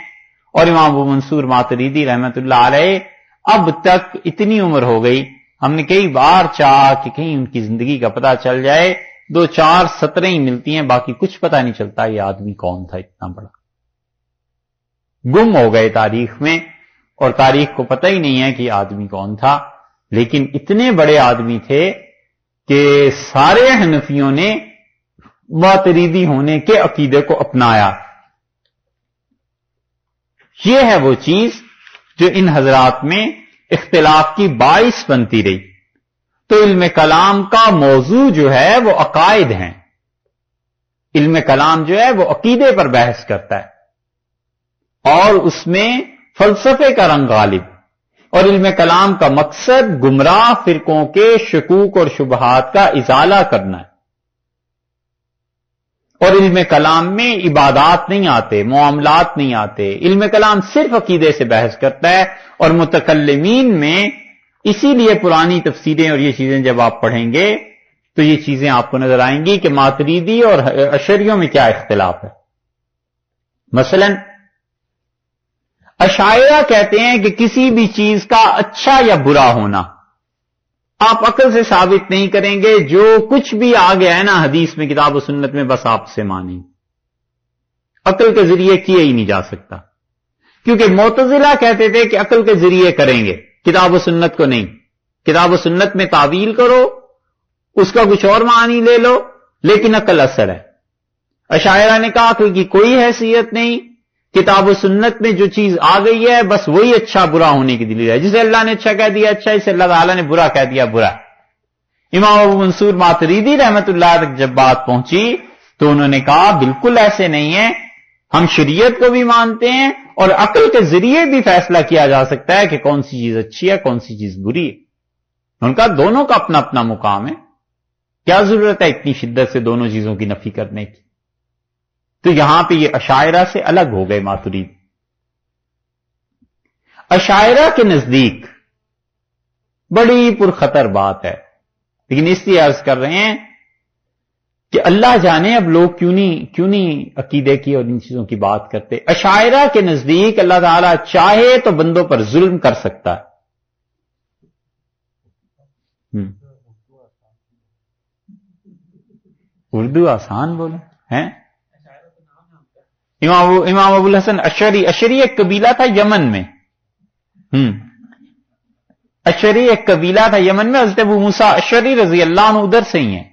اور امام ابو منصور ماتریدی رحمۃ اللہ علیہ اب تک اتنی عمر ہو گئی، ہم نے کئی بار چاہا کہ کہیں ان کی زندگی کا پتہ چل جائے، 2-4 سطریں ہی ملتی ہیں، باقی کچھ پتہ نہیں چلتا یہ آدمی کون تھا، اتنا بڑا گم ہو گئے تاریخ میں، اور تاریخ کو پتہ ہی نہیں ہے کہ یہ آدمی کون تھا، لیکن اتنے بڑے آدمی تھے کہ سارے حنفیوں نے ماتریدی ہونے کے عقیدے کو اپنایا۔ یہ ہے وہ چیز جو ان حضرات میں اختلاف کی باعث بنتی رہی۔ تو علم کلام کا موضوع جو ہے وہ عقائد ہیں، علم کلام جو ہے وہ عقیدے پر بحث کرتا ہے، اور اس میں فلسفے کا رنگ غالب، اور علم کلام کا مقصد گمراہ فرقوں کے شکوک اور شبہات کا ازالہ کرنا ہے۔ اور علم کلام میں عبادات نہیں آتے، معاملات نہیں آتے، علم کلام صرف عقیدے سے بحث کرتا ہے۔ اور متکلمین میں اسی لیے پرانی تفسیریں اور یہ چیزیں جب آپ پڑھیں گے تو یہ چیزیں آپ کو نظر آئیں گی کہ ماتریدی اور اشعریوں میں کیا اختلاف ہے۔ مثلا اشاعرہ کہتے ہیں کہ کسی بھی چیز کا اچھا یا برا ہونا آپ عقل سے ثابت نہیں کریں گے، جو کچھ بھی آ گیا ہے نا حدیث میں کتاب و سنت میں بس آپ سے مانیں، عقل کے ذریعے کیے ہی نہیں جا سکتا، کیونکہ معتزلہ کہتے تھے کہ عقل کے ذریعے کریں گے، کتاب و سنت کو نہیں، کتاب و سنت میں تعویل کرو، اس کا کچھ اور معنی لے لو، لیکن عقل اصل ہے۔ اشاعرہ نے کہا عقل کی کوئی حیثیت نہیں، کتاب و سنت میں جو چیز آ گئی ہے بس وہی اچھا برا ہونے کی دلیل ہے، جسے اللہ نے اچھا کہہ دیا اچھا، اسے اللہ تعالیٰ نے برا کہہ دیا برا۔ امام ابو منصور ماتریدی رحمت اللہ تک جب بات پہنچی تو انہوں نے کہا بالکل ایسے نہیں ہے، ہم شریعت کو بھی مانتے ہیں اور عقل کے ذریعے بھی فیصلہ کیا جا سکتا ہے کہ کون سی چیز اچھی ہے کون سی چیز بری ہے۔ ان کا دونوں کا اپنا اپنا مقام ہے، کیا ضرورت ہے اتنی شدت سے دونوں چیزوں کی نفی کرنے کی؟ تو یہاں پہ یہ اشاعرہ سے الگ ہو گئے ماترید۔ اشاعرہ کے نزدیک بڑی پرخطر بات ہے، لیکن اس لیے عرض کر رہے ہیں کہ اللہ جانے اب لوگ کیوں نہیں عقیدے کی اور ان چیزوں کی بات کرتے۔ اشاعرہ کے نزدیک اللہ تعالیٰ چاہے تو بندوں پر ظلم کر سکتا ہے۔ اردو آسان بولو ہیں؟ امام ابو الحسن اشعری ایک قبیلہ تھا یمن میں، اشعری ایک قبیلہ تھا یمن میں، حضرت ابو موسیٰ اشعری رضی اللہ عنہ ادھر سے ہی ہیں۔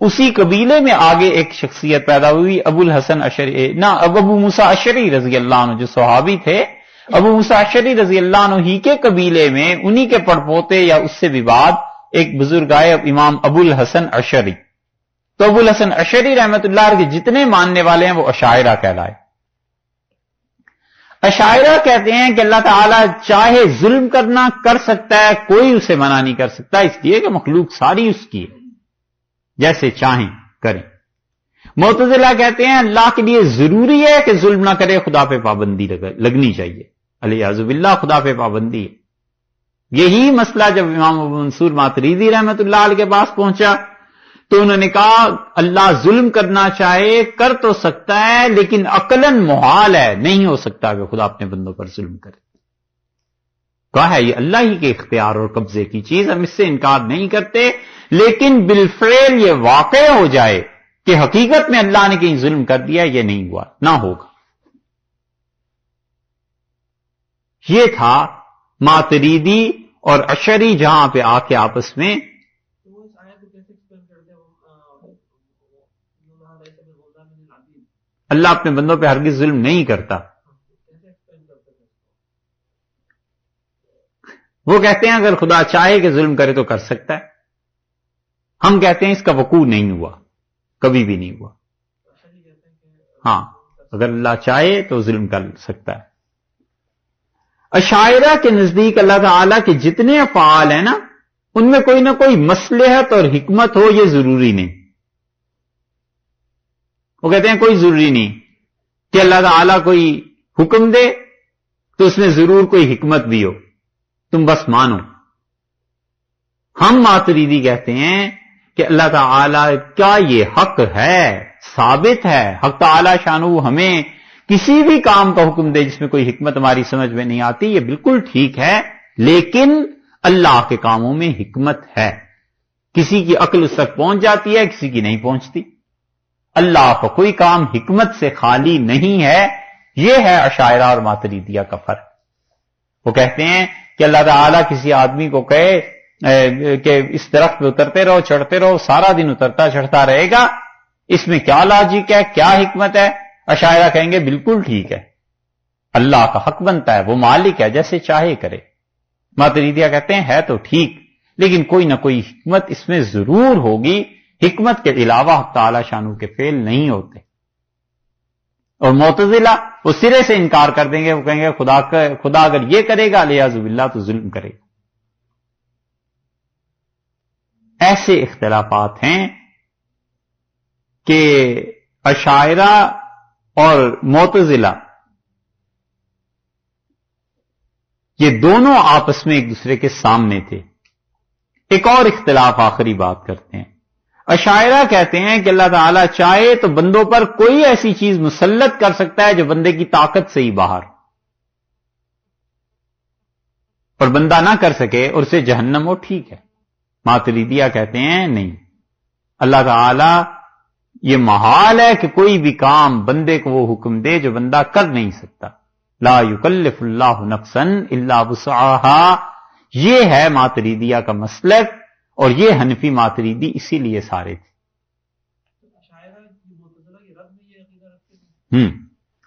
اسی قبیلے میں آگے ایک شخصیت پیدا ہوئی ابو الحسن اشعری، ابو موسیٰ اشعری رضی اللہ عنہ جو صحابی تھے، ابو موسیٰ اشعری رضی اللہ عنہ ہی کے قبیلے میں انہی کے پڑپوتے یا اس سے بھی بعد ایک بزرگ آئے امام ابو الحسن اشعری۔ تو ابو الحسن اشعری رحمت اللہ کے جتنے ماننے والے ہیں وہ اشاعرہ کہلائے۔ اشاعرہ کہتے ہیں کہ اللہ تعالیٰ چاہے ظلم کرنا کر سکتا ہے، کوئی اسے منع نہیں کر سکتا، اس لیے کہ مخلوق ساری اس کی ہے، جیسے چاہیں کریں۔ معتزلہ کہتے ہیں اللہ کے لیے ضروری ہے کہ ظلم نہ کرے، خدا پہ پابندی لگنی چاہیے، علیہ باللہ خدا پہ پابندی ہے۔ یہی مسئلہ جب امام ابو منصور ماتریدی رحمت اللہ علیہ کے پاس پہنچا تو انہوں نے کہا اللہ ظلم کرنا چاہے کر تو سکتا ہے، لیکن عقلاً محال ہے، نہیں ہو سکتا کہ خدا اپنے بندوں پر ظلم کرے۔ کہا ہے یہ اللہ ہی کے اختیار اور قبضے کی چیز، ہم اس سے انکار نہیں کرتے، لیکن بالفعل یہ واقع ہو جائے کہ حقیقت میں اللہ نے کہیں ظلم کر دیا، یہ نہیں ہوا، نہ ہوگا۔ یہ تھا ماتریدی اور اشعری جہاں پہ آ کے آپس میں اللہ اپنے بندوں پہ ہرگز ظلم نہیں کرتا۔ وہ کہتے ہیں اگر خدا چاہے کہ ظلم کرے تو کر سکتا ہے، ہم کہتے ہیں اس کا وقوع نہیں ہوا، کبھی بھی نہیں ہوا۔ ہاں اگر اللہ چاہے تو ظلم کر سکتا ہے۔ اشاعرہ کے نزدیک اللہ تعالیٰ کے جتنے افعال ہیں نا ان میں کوئی نہ کوئی مصلحت اور حکمت ہو، یہ ضروری نہیں۔ وہ کہتے ہیں کوئی ضروری نہیں کہ اللہ تعالیٰ کوئی حکم دے تو اس میں ضرور کوئی حکمت بھی ہو، تم بس مانو۔ ہم ماتریدی کہتے ہیں کہ اللہ تعالیٰ کا یہ حق ہے، ثابت ہے، حق تعالیٰ شانہ ہمیں کسی بھی کام کا حکم دے جس میں کوئی حکمت ہماری سمجھ میں نہیں آتی، یہ بالکل ٹھیک ہے، لیکن اللہ کے کاموں میں حکمت ہے۔ کسی کی عقل اس تک پہنچ جاتی ہے، کسی کی نہیں پہنچتی۔ اللہ کا کوئی کام حکمت سے خالی نہیں ہے۔ یہ ہے اشاعرہ اور ماتریدیہ کا فرق۔ وہ کہتے ہیں کہ اللہ تعالیٰ کسی آدمی کو کہے کہ اس درخت پہ اترتے رہو چڑھتے رہو، سارا دن اترتا چڑھتا رہے گا، اس میں کیا لاجک ہے، کیا حکمت ہے؟ اشاعرہ کہیں گے بالکل ٹھیک ہے، اللہ کا حق بنتا ہے، وہ مالک ہے، جیسے چاہے کرے۔ ماتریدیہ کہتے ہیں ہے تو ٹھیک، لیکن کوئی نہ کوئی حکمت اس میں ضرور ہوگی، حکمت کے علاوہ حق تعالی شانہ کے فعل نہیں ہوتے۔ اور معتزلہ وہ سرے سے انکار کر دیں گے. وہ کہیں گے خدا اگر یہ کرے گا لیاذ باللہ تو ظلم کرے گا. ایسے اختلافات ہیں کہ اشاعرہ اور معتزلہ یہ دونوں آپس میں ایک دوسرے کے سامنے تھے. ایک اور اختلاف آخری بات کرتے ہیں. اشاعرہ کہتے ہیں کہ اللہ تعالیٰ چاہے تو بندوں پر کوئی ایسی چیز مسلط کر سکتا ہے جو بندے کی طاقت سے ہی باہر، اور بندہ نہ کر سکے اور اسے جہنم ہو، ٹھیک ہے. ماتریدیہ کہتے ہیں نہیں، اللہ تعالیٰ یہ محال ہے کہ کوئی بھی کام بندے کو وہ حکم دے جو بندہ کر نہیں سکتا. لا یکلف اللہ نفسا الا وسعها، یہ ہے ماتریدیہ کا مسلک، اور یہ حنفی ماتریدی اسی لیے سارے تھے.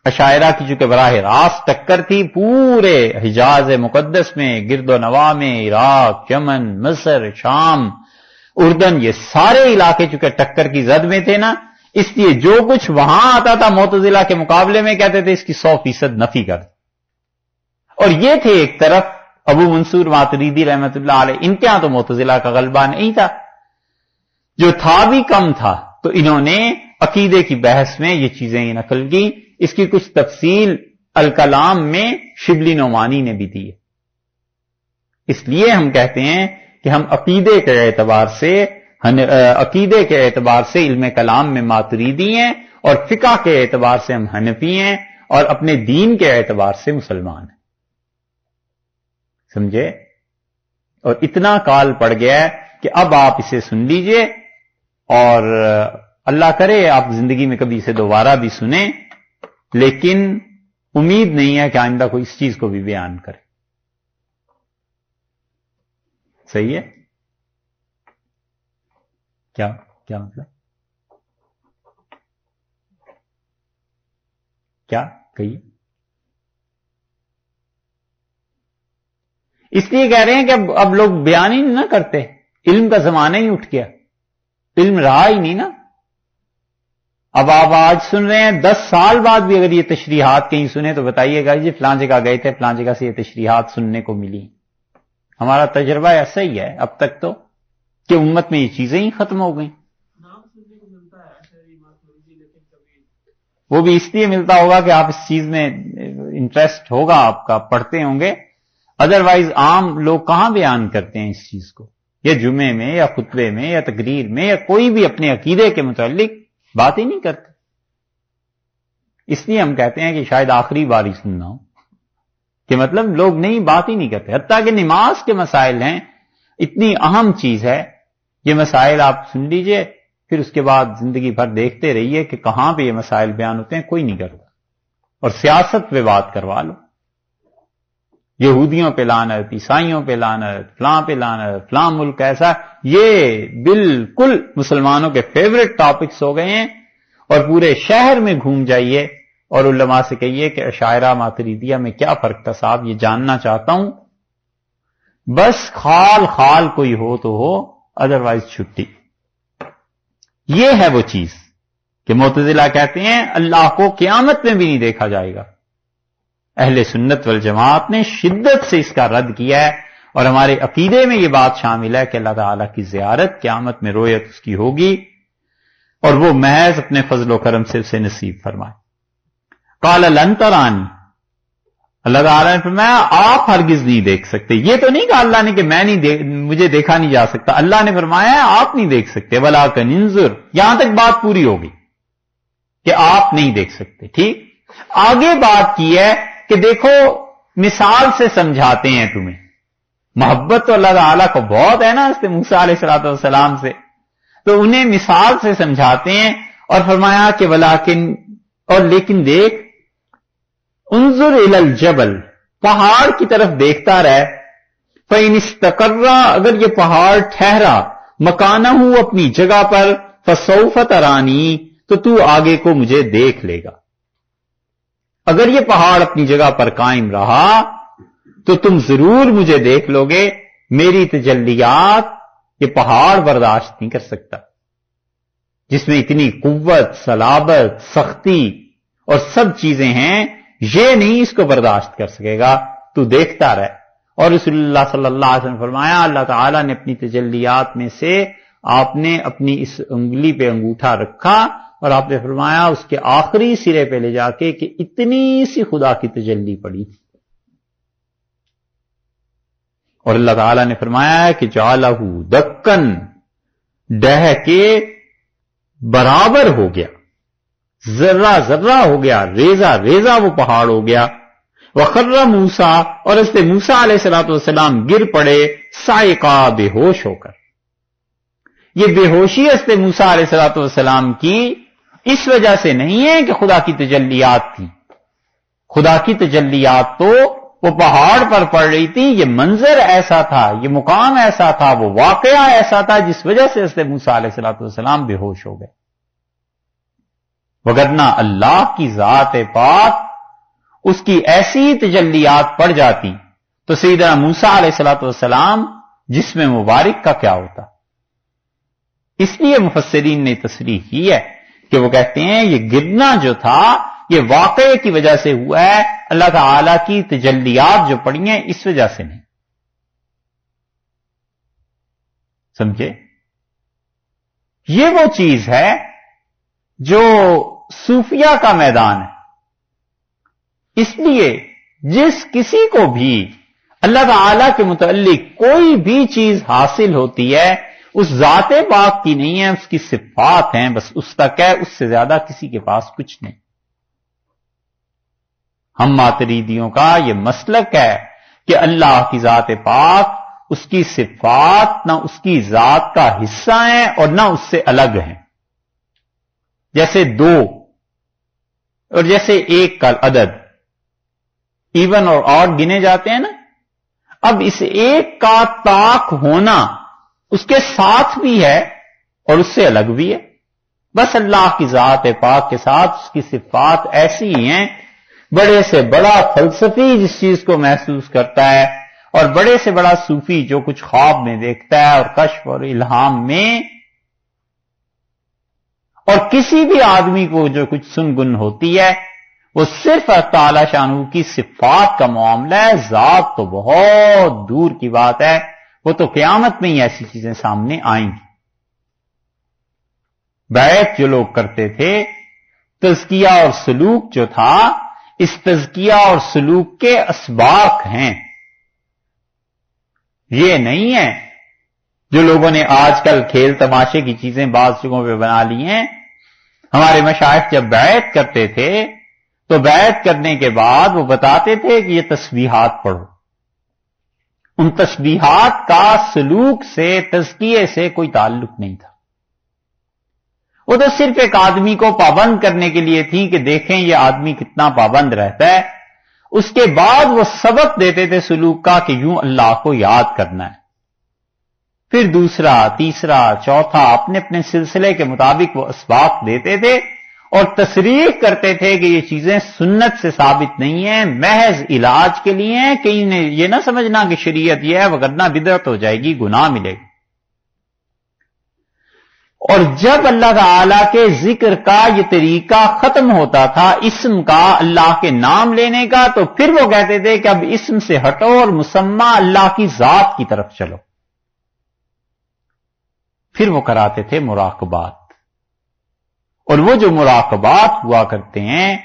اشاعرہ کی چونکہ براہ راست ٹکر تھی پورے حجاز مقدس میں، گرد و نواح میں، عراق، یمن، مصر، شام، اردن، یہ سارے علاقے چونکہ ٹکر کی زد میں تھے نا، اس لیے جو کچھ وہاں آتا تھا معتزلہ کے مقابلے میں کہتے تھے اس کی 100% نفی کر. اور یہ تھے ایک طرف ابو منصور ماتریدی رحمت اللہ علیہ، ان کے ہاں تو معتزلہ کا غلبہ نہیں تھا، جو تھا بھی کم تھا. تو انہوں نے عقیدے کی بحث میں یہ چیزیں نقل کی. اس کی کچھ تفصیل الکلام میں شبلی نعمانی نے بھی دی ہے. اس لیے ہم کہتے ہیں کہ ہم عقیدے کے اعتبار سے علم کلام میں ماتریدی ہیں، اور فقہ کے اعتبار سے ہم حنفی ہیں، اور اپنے دین کے اعتبار سے مسلمان ہیں. سمجھے؟ اور اتنا کال پڑ گیا ہے کہ اب آپ اسے سن لیجئے، اور اللہ کرے آپ زندگی میں کبھی اسے دوبارہ بھی سنیں، لیکن امید نہیں ہے کہ آئندہ کوئی اس چیز کو بھی بیان کرے. صحیح ہے؟ کیا مطلب؟ کیا کہیے؟ اس لیے کہہ رہے ہیں کہ اب لوگ بیان ہی نہ کرتے، علم کا زمانہ ہی اٹھ گیا، علم رہا ہی نہیں نا. اب آپ آج سن رہے ہیں، 10 سال بعد بھی اگر یہ تشریحات کہیں سنیں تو بتائیے گا جی فلاں جگہ گئے تھے، فلاں جگہ سے یہ تشریحات سننے کو ملی. ہمارا تجربہ ایسا ہی ہے اب تک تو، کہ امت میں یہ چیزیں ہی ختم ہو گئیں. وہ بھی اس لیے ملتا ہوگا کہ آپ اس چیز میں انٹرسٹ ہوگا آپ کا، پڑھتے ہوں گے. ادروائز عام لوگ کہاں بیان کرتے ہیں اس چیز کو، یا جمعے میں یا خطبے میں یا تقریر میں، یا کوئی بھی اپنے عقیدے کے متعلق بات ہی نہیں کرتے. اس لیے ہم کہتے ہیں کہ شاید آخری بار ہی سننا ہو، کہ مطلب لوگ نہیں بات ہی نہیں کرتے. حتیٰ کہ نماز کے مسائل ہیں، اتنی اہم چیز ہے، یہ مسائل آپ سن لیجئے، پھر اس کے بعد زندگی بھر دیکھتے رہیے کہ کہاں پہ یہ مسائل بیان ہوتے ہیں، کوئی نہیں کرتا. اور سیاست پہ بات کروا لو، یہودیوں پہ لعنت، عیسائیوں پہ لعنت، فلاں پہ لعنت، فلاں ملک ایسا، یہ بالکل مسلمانوں کے فیورٹ ٹاپکس ہو گئے ہیں. اور پورے شہر میں گھوم جائیے اور علماء سے کہیے کہ اشاعرہ ماتریدیہ میں کیا فرق تھا صاحب، یہ جاننا چاہتا ہوں. بس خال کوئی ہو تو ہو، ادروائز چھٹی. یہ ہے وہ چیز کہ معتزلہ کہتے ہیں اللہ کو قیامت میں بھی نہیں دیکھا جائے گا. اہل سنت والجماعت نے شدت سے اس کا رد کیا ہے، اور ہمارے عقیدے میں یہ بات شامل ہے کہ اللہ تعالیٰ کی زیارت قیامت میں رویت اس کی ہوگی، اور وہ محض اپنے فضل و کرم سے اسے نصیب فرمائے. قال لن ترانی، اللہ تعالیٰ نے فرمایا آپ ہرگز نہیں دیکھ سکتے. یہ تو نہیں کہا اللہ نے کہ مجھے دیکھا نہیں جا سکتا، اللہ نے فرمایا آپ نہیں دیکھ سکتے. ولکن انظر، یہاں تک بات پوری ہوگی کہ آپ نہیں دیکھ سکتے. ٹھیک، آگے بات کی ہے کہ دیکھو مثال سے سمجھاتے ہیں تمہیں. محبت تو اللہ تعالیٰ کو بہت ہے نا، اس سے موسیٰ علیہ الصلوۃ والسلام سے، تو انہیں مثال سے سمجھاتے ہیں. اور فرمایا کہ ولیکن، اور لیکن دیکھ، انظر الی الجبل، پہاڑ کی طرف دیکھتا رہ. فإن استقر، اگر یہ پہاڑ ٹھہرا، مکانہ اپنی جگہ پر، فسوف ترانی، تو آگے کو مجھے دیکھ لے گا. اگر یہ پہاڑ اپنی جگہ پر قائم رہا تو تم ضرور مجھے دیکھ لو گے. میری تجلیات یہ پہاڑ برداشت نہیں کر سکتا، جس میں اتنی قوت، صلابت، سختی اور سب چیزیں ہیں. یہ نہیں اس کو برداشت کر سکے گا، تو دیکھتا رہ۔ اور رسول اللہ صلی اللہ علیہ وسلم فرمایا اللہ تعالیٰ نے اپنی تجلیات میں سے آپ نے اپنی اس انگلی پہ انگوٹھا رکھا اور آپ نے فرمایا اس کے آخری سرے پہ لے جا کے کہ اتنی سی خدا کی تجلی پڑی تھی، اور اللہ تعالیٰ نے فرمایا کہ جعلہ دکن، ڈہ کے برابر ہو گیا، ذرہ ذرہ ہو گیا، ریزہ ریزہ وہ پہاڑ ہو گیا۔ وخر موسیٰ، اور حضرت موسیٰ علیہ الصلوۃ والسلام گر پڑے صاعقہ، بے ہوش ہو کر۔ یہ بے ہوشی حضرت موسیٰ علیہ الصلوۃ والسلام کی اس وجہ سے نہیں ہے کہ خدا کی تجلیات تھی، خدا کی تجلیات تو وہ پہاڑ پر پڑ رہی تھی، یہ منظر ایسا تھا، یہ مقام ایسا تھا، وہ واقعہ ایسا تھا جس وجہ سے حضرت موسیٰ علیہ الصلوۃ والسلام بے ہوش ہو گئے۔ وگرنہ اللہ کی ذات پاک اس کی ایسی تجلیات پڑ جاتی تو سیدنا موسیٰ علیہ الصلوۃ والسلام جسم مبارک کا کیا ہوتا۔ اس لیے مفسرین نے تصریح کی ہے کہ وہ کہتے ہیں یہ گرنا جو تھا یہ واقعے کی وجہ سے ہوا ہے، اللہ تعالی کی تجلیات جو پڑی ہیں اس وجہ سے نہیں۔ سمجھے؟ یہ وہ چیز ہے جو صوفیہ کا میدان ہے۔ اس لیے جس کسی کو بھی اللہ تعالی کے متعلق کوئی بھی چیز حاصل ہوتی ہے اس ذات پاک کی نہیں ہے، اس کی صفات ہیں، بس اس تک ہے، اس سے زیادہ کسی کے پاس کچھ نہیں۔ ہم ماتریدیوں کا یہ مسلک ہے کہ اللہ کی ذات پاک، اس کی صفات نہ اس کی ذات کا حصہ ہیں اور نہ اس سے الگ ہیں۔ جیسے دو اور جیسے ایک کا عدد ایون اور آڈ گنے جاتے ہیں نا، اب اس ایک کا طاق ہونا اس کے ساتھ بھی ہے اور اس سے الگ بھی ہے۔ بس اللہ کی ذات پاک کے ساتھ اس کی صفات ایسی ہی ہیں، بڑے سے بڑا فلسفی جس چیز کو محسوس کرتا ہے اور بڑے سے بڑا صوفی جو کچھ خواب میں دیکھتا ہے اور کشف اور الہام میں، اور کسی بھی آدمی کو جو کچھ سنگن ہوتی ہے وہ صرف تعالی شانہ کی صفات کا معاملہ ہے، ذات تو بہت دور کی بات ہے، وہ تو قیامت میں ہی ایسی چیزیں سامنے آئیں گی۔ بیعت جو لوگ کرتے تھے، تزکیہ اور سلوک جو تھا، اس تزکیہ اور سلوک کے اسباق ہیں، یہ نہیں ہے جو لوگوں نے آج کل کھیل تماشے کی چیزیں بعض جگہوں پہ بنا لی ہیں۔ ہمارے مشائخ جب بیعت کرتے تھے تو بیعت کرنے کے بعد وہ بتاتے تھے کہ یہ تسبیحات پڑھو، ان تسبیحات کا سلوک سے، تزکیے سے کوئی تعلق نہیں تھا، وہ تو صرف ایک آدمی کو پابند کرنے کے لیے تھی کہ دیکھیں یہ آدمی کتنا پابند رہتا ہے۔ اس کے بعد وہ سبق دیتے تھے سلوک کا کہ یوں اللہ کو یاد کرنا ہے، پھر دوسرا، تیسرا، چوتھا، اپنے اپنے سلسلے کے مطابق وہ اسباق دیتے تھے اور تصریح کرتے تھے کہ یہ چیزیں سنت سے ثابت نہیں ہیں، محض علاج کے لیے ہیں، کہ انہیں یہ نہ سمجھنا کہ شریعت یہ ہے، وگرنہ بدعت ہو جائے گی، گناہ ملے گا۔ اور جب اللہ تعالی کے ذکر کا یہ طریقہ ختم ہوتا تھا اسم کا، اللہ کے نام لینے کا، تو پھر وہ کہتے تھے کہ اب اسم سے ہٹو اور مسمى اللہ کی ذات کی طرف چلو۔ پھر وہ کراتے تھے مراقبات، اور وہ جو مراقبات ہوا کرتے ہیں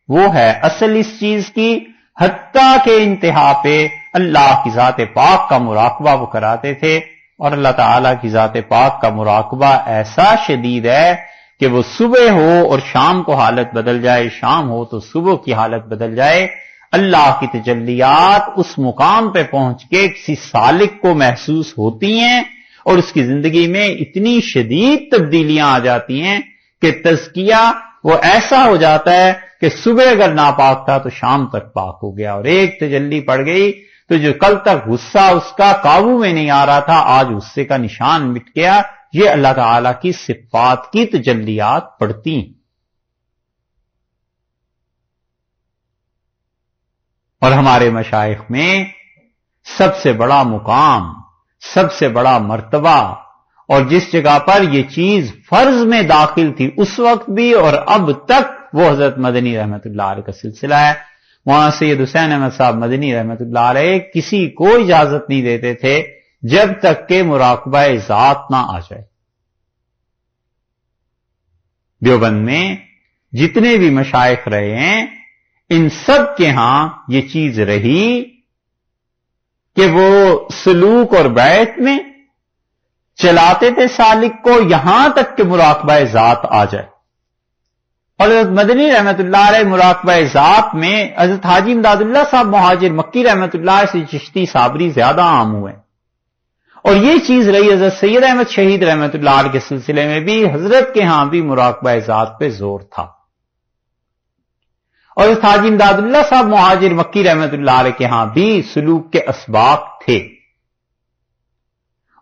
وہ ہے اصل اس چیز کی، حتیٰ کہ انتہا پہ اللہ کی ذات پاک کا مراقبہ وہ کراتے تھے۔ اور اللہ تعالیٰ کی ذات پاک کا مراقبہ ایسا شدید ہے کہ وہ صبح ہو اور شام کو حالت بدل جائے، شام ہو تو صبح کی حالت بدل جائے، اللہ کی تجلیات اس مقام پہ پہنچ کے کسی سالک کو محسوس ہوتی ہیں اور اس کی زندگی میں اتنی شدید تبدیلیاں آ جاتی ہیں کہ تزکیہ وہ ایسا ہو جاتا ہے کہ صبح اگر ناپاک تھا تو شام تک پاک ہو گیا، اور ایک تجلی پڑ گئی تو جو کل تک غصہ اس کا قابو میں نہیں آ رہا تھا آج غصے کا نشان مٹ گیا۔ یہ اللہ تعالی کی صفات کی تجلیات پڑتی ہیں۔ اور ہمارے مشائخ میں سب سے بڑا مقام، سب سے بڑا مرتبہ، اور جس جگہ پر یہ چیز فرض میں داخل تھی اس وقت بھی اور اب تک، وہ حضرت مدنی رحمت اللہ علیہ کا سلسلہ ہے۔ وہاں سید حسین احمد صاحب مدنی رحمت اللہ علیہ کسی کو اجازت نہیں دیتے تھے جب تک کہ مراقبہ ذات نہ آ جائے. دیوبند میں جتنے بھی مشائخ رہے ہیں ان سب کے ہاں یہ چیز رہی کہ وہ سلوک اور بیعت میں چلاتے تھے سالک کو یہاں تک کہ مراقبہ ذات آ جائے. اور حضرت مدنی رحمت اللہ علیہ مراقبہ ذات میں حضرت حاجی امداد اللہ صاحب مہاجر مکی رحمت اللہ سے چشتی صابری زیادہ عام ہوئے. اور یہ چیز رہی حضرت سید احمد شہید رحمت اللہ علیہ کے سلسلے میں بھی حضرت کے ہاں بھی مراقبہ ذات پہ زور تھا. اور حضرت حاجی امداد اللہ صاحب مہاجر مکی رحمت اللہ علیہ کے ہاں بھی سلوک کے اسباق تھے.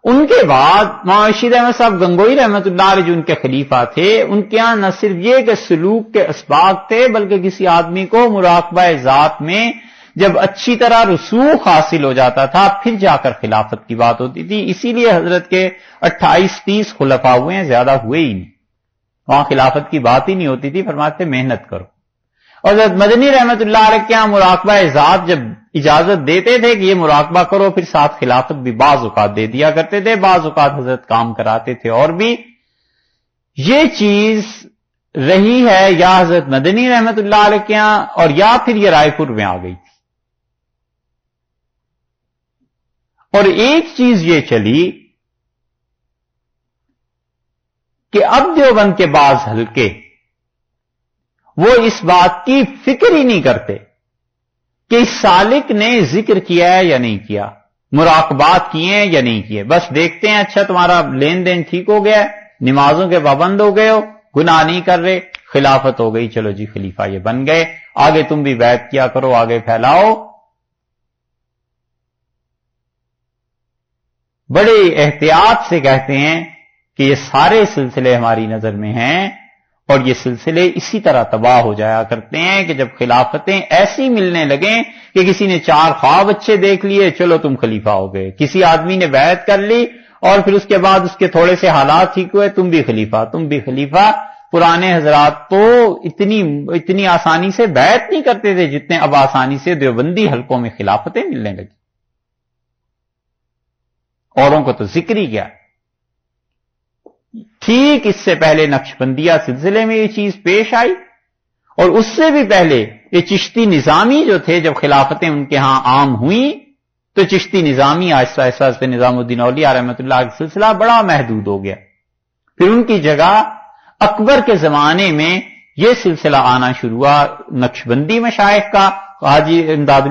ان کے بعد مولانا رشید احمد صاحب گنگوئی رحمت اللہ علیہ جو ان کے خلیفہ تھے ان کے ہاں نہ صرف یہ کہ سلوک کے اسباق تھے بلکہ کسی آدمی کو مراقبہ ذات میں جب اچھی طرح رسوخ حاصل ہو جاتا تھا پھر جا کر خلافت کی بات ہوتی تھی. اسی لیے حضرت کے 28-30 خلفاء ہوئے ہیں، زیادہ ہوئے ہی نہیں. وہاں خلافت کی بات ہی نہیں ہوتی تھی، فرماتے محنت کرو. اور حضرت مدنی رحمت اللہ علیہ کے یہاں مراقبہ ذات جب اجازت دیتے تھے کہ یہ مراقبہ کرو پھر ساتھ خلافت بھی بعض اوقات دے دیا کرتے تھے، بعض اوقات حضرت کام کراتے تھے. اور بھی یہ چیز رہی ہے یا حضرت مدنی رحمت اللہ علیہ کے یہاں اور یا پھر یہ رائے پور میں آ گئی تھی. اور ایک چیز یہ چلی کہ اب دیوبند کے بعض حلقے وہ اس بات کی فکر ہی نہیں کرتے کہ اس سالک نے ذکر کیا ہے یا نہیں کیا، مراقبات کیے ہیں یا نہیں کیے. بس دیکھتے ہیں اچھا تمہارا لین دین ٹھیک ہو گیا، نمازوں کے پابند ہو گئے ہو، گناہ نہیں کر رہے، خلافت ہو گئی، چلو جی خلیفہ یہ بن گئے، آگے تم بھی بیعت کیا کرو، آگے پھیلاؤ. بڑے احتیاط سے کہتے ہیں کہ یہ سارے سلسلے ہماری نظر میں ہیں اور یہ سلسلے اسی طرح تباہ ہو جایا کرتے ہیں کہ جب خلافتیں ایسی ملنے لگیں کہ کسی نے 4 خواب اچھے دیکھ لیے، چلو تم خلیفہ ہو گئے. کسی آدمی نے بیعت کر لی اور پھر اس کے بعد اس کے تھوڑے سے حالات ٹھیک ہوئے، تم بھی خلیفہ، تم بھی خلیفہ. پرانے حضرات تو اتنی آسانی سے بیعت نہیں کرتے تھے جتنے اب آسانی سے دیوبندی حلقوں میں خلافتیں ملنے لگی. اوروں کو تو ذکر ہی کیا. ٹھیک اس سے پہلے نقشبندیہ سلسلے میں یہ چیز پیش آئی اور اس سے بھی پہلے یہ چشتی نظامی جو تھے جب خلافتیں ان کے ہاں عام ہوئیں تو چشتی نظامی آہستہ آہستہ نظام الدین اولیاء رحمۃ اللہ کا سلسلہ بڑا محدود ہو گیا. پھر ان کی جگہ اکبر کے زمانے میں یہ سلسلہ آنا شروع ہوا نقشبندی مشائخ کا. حاجی امداد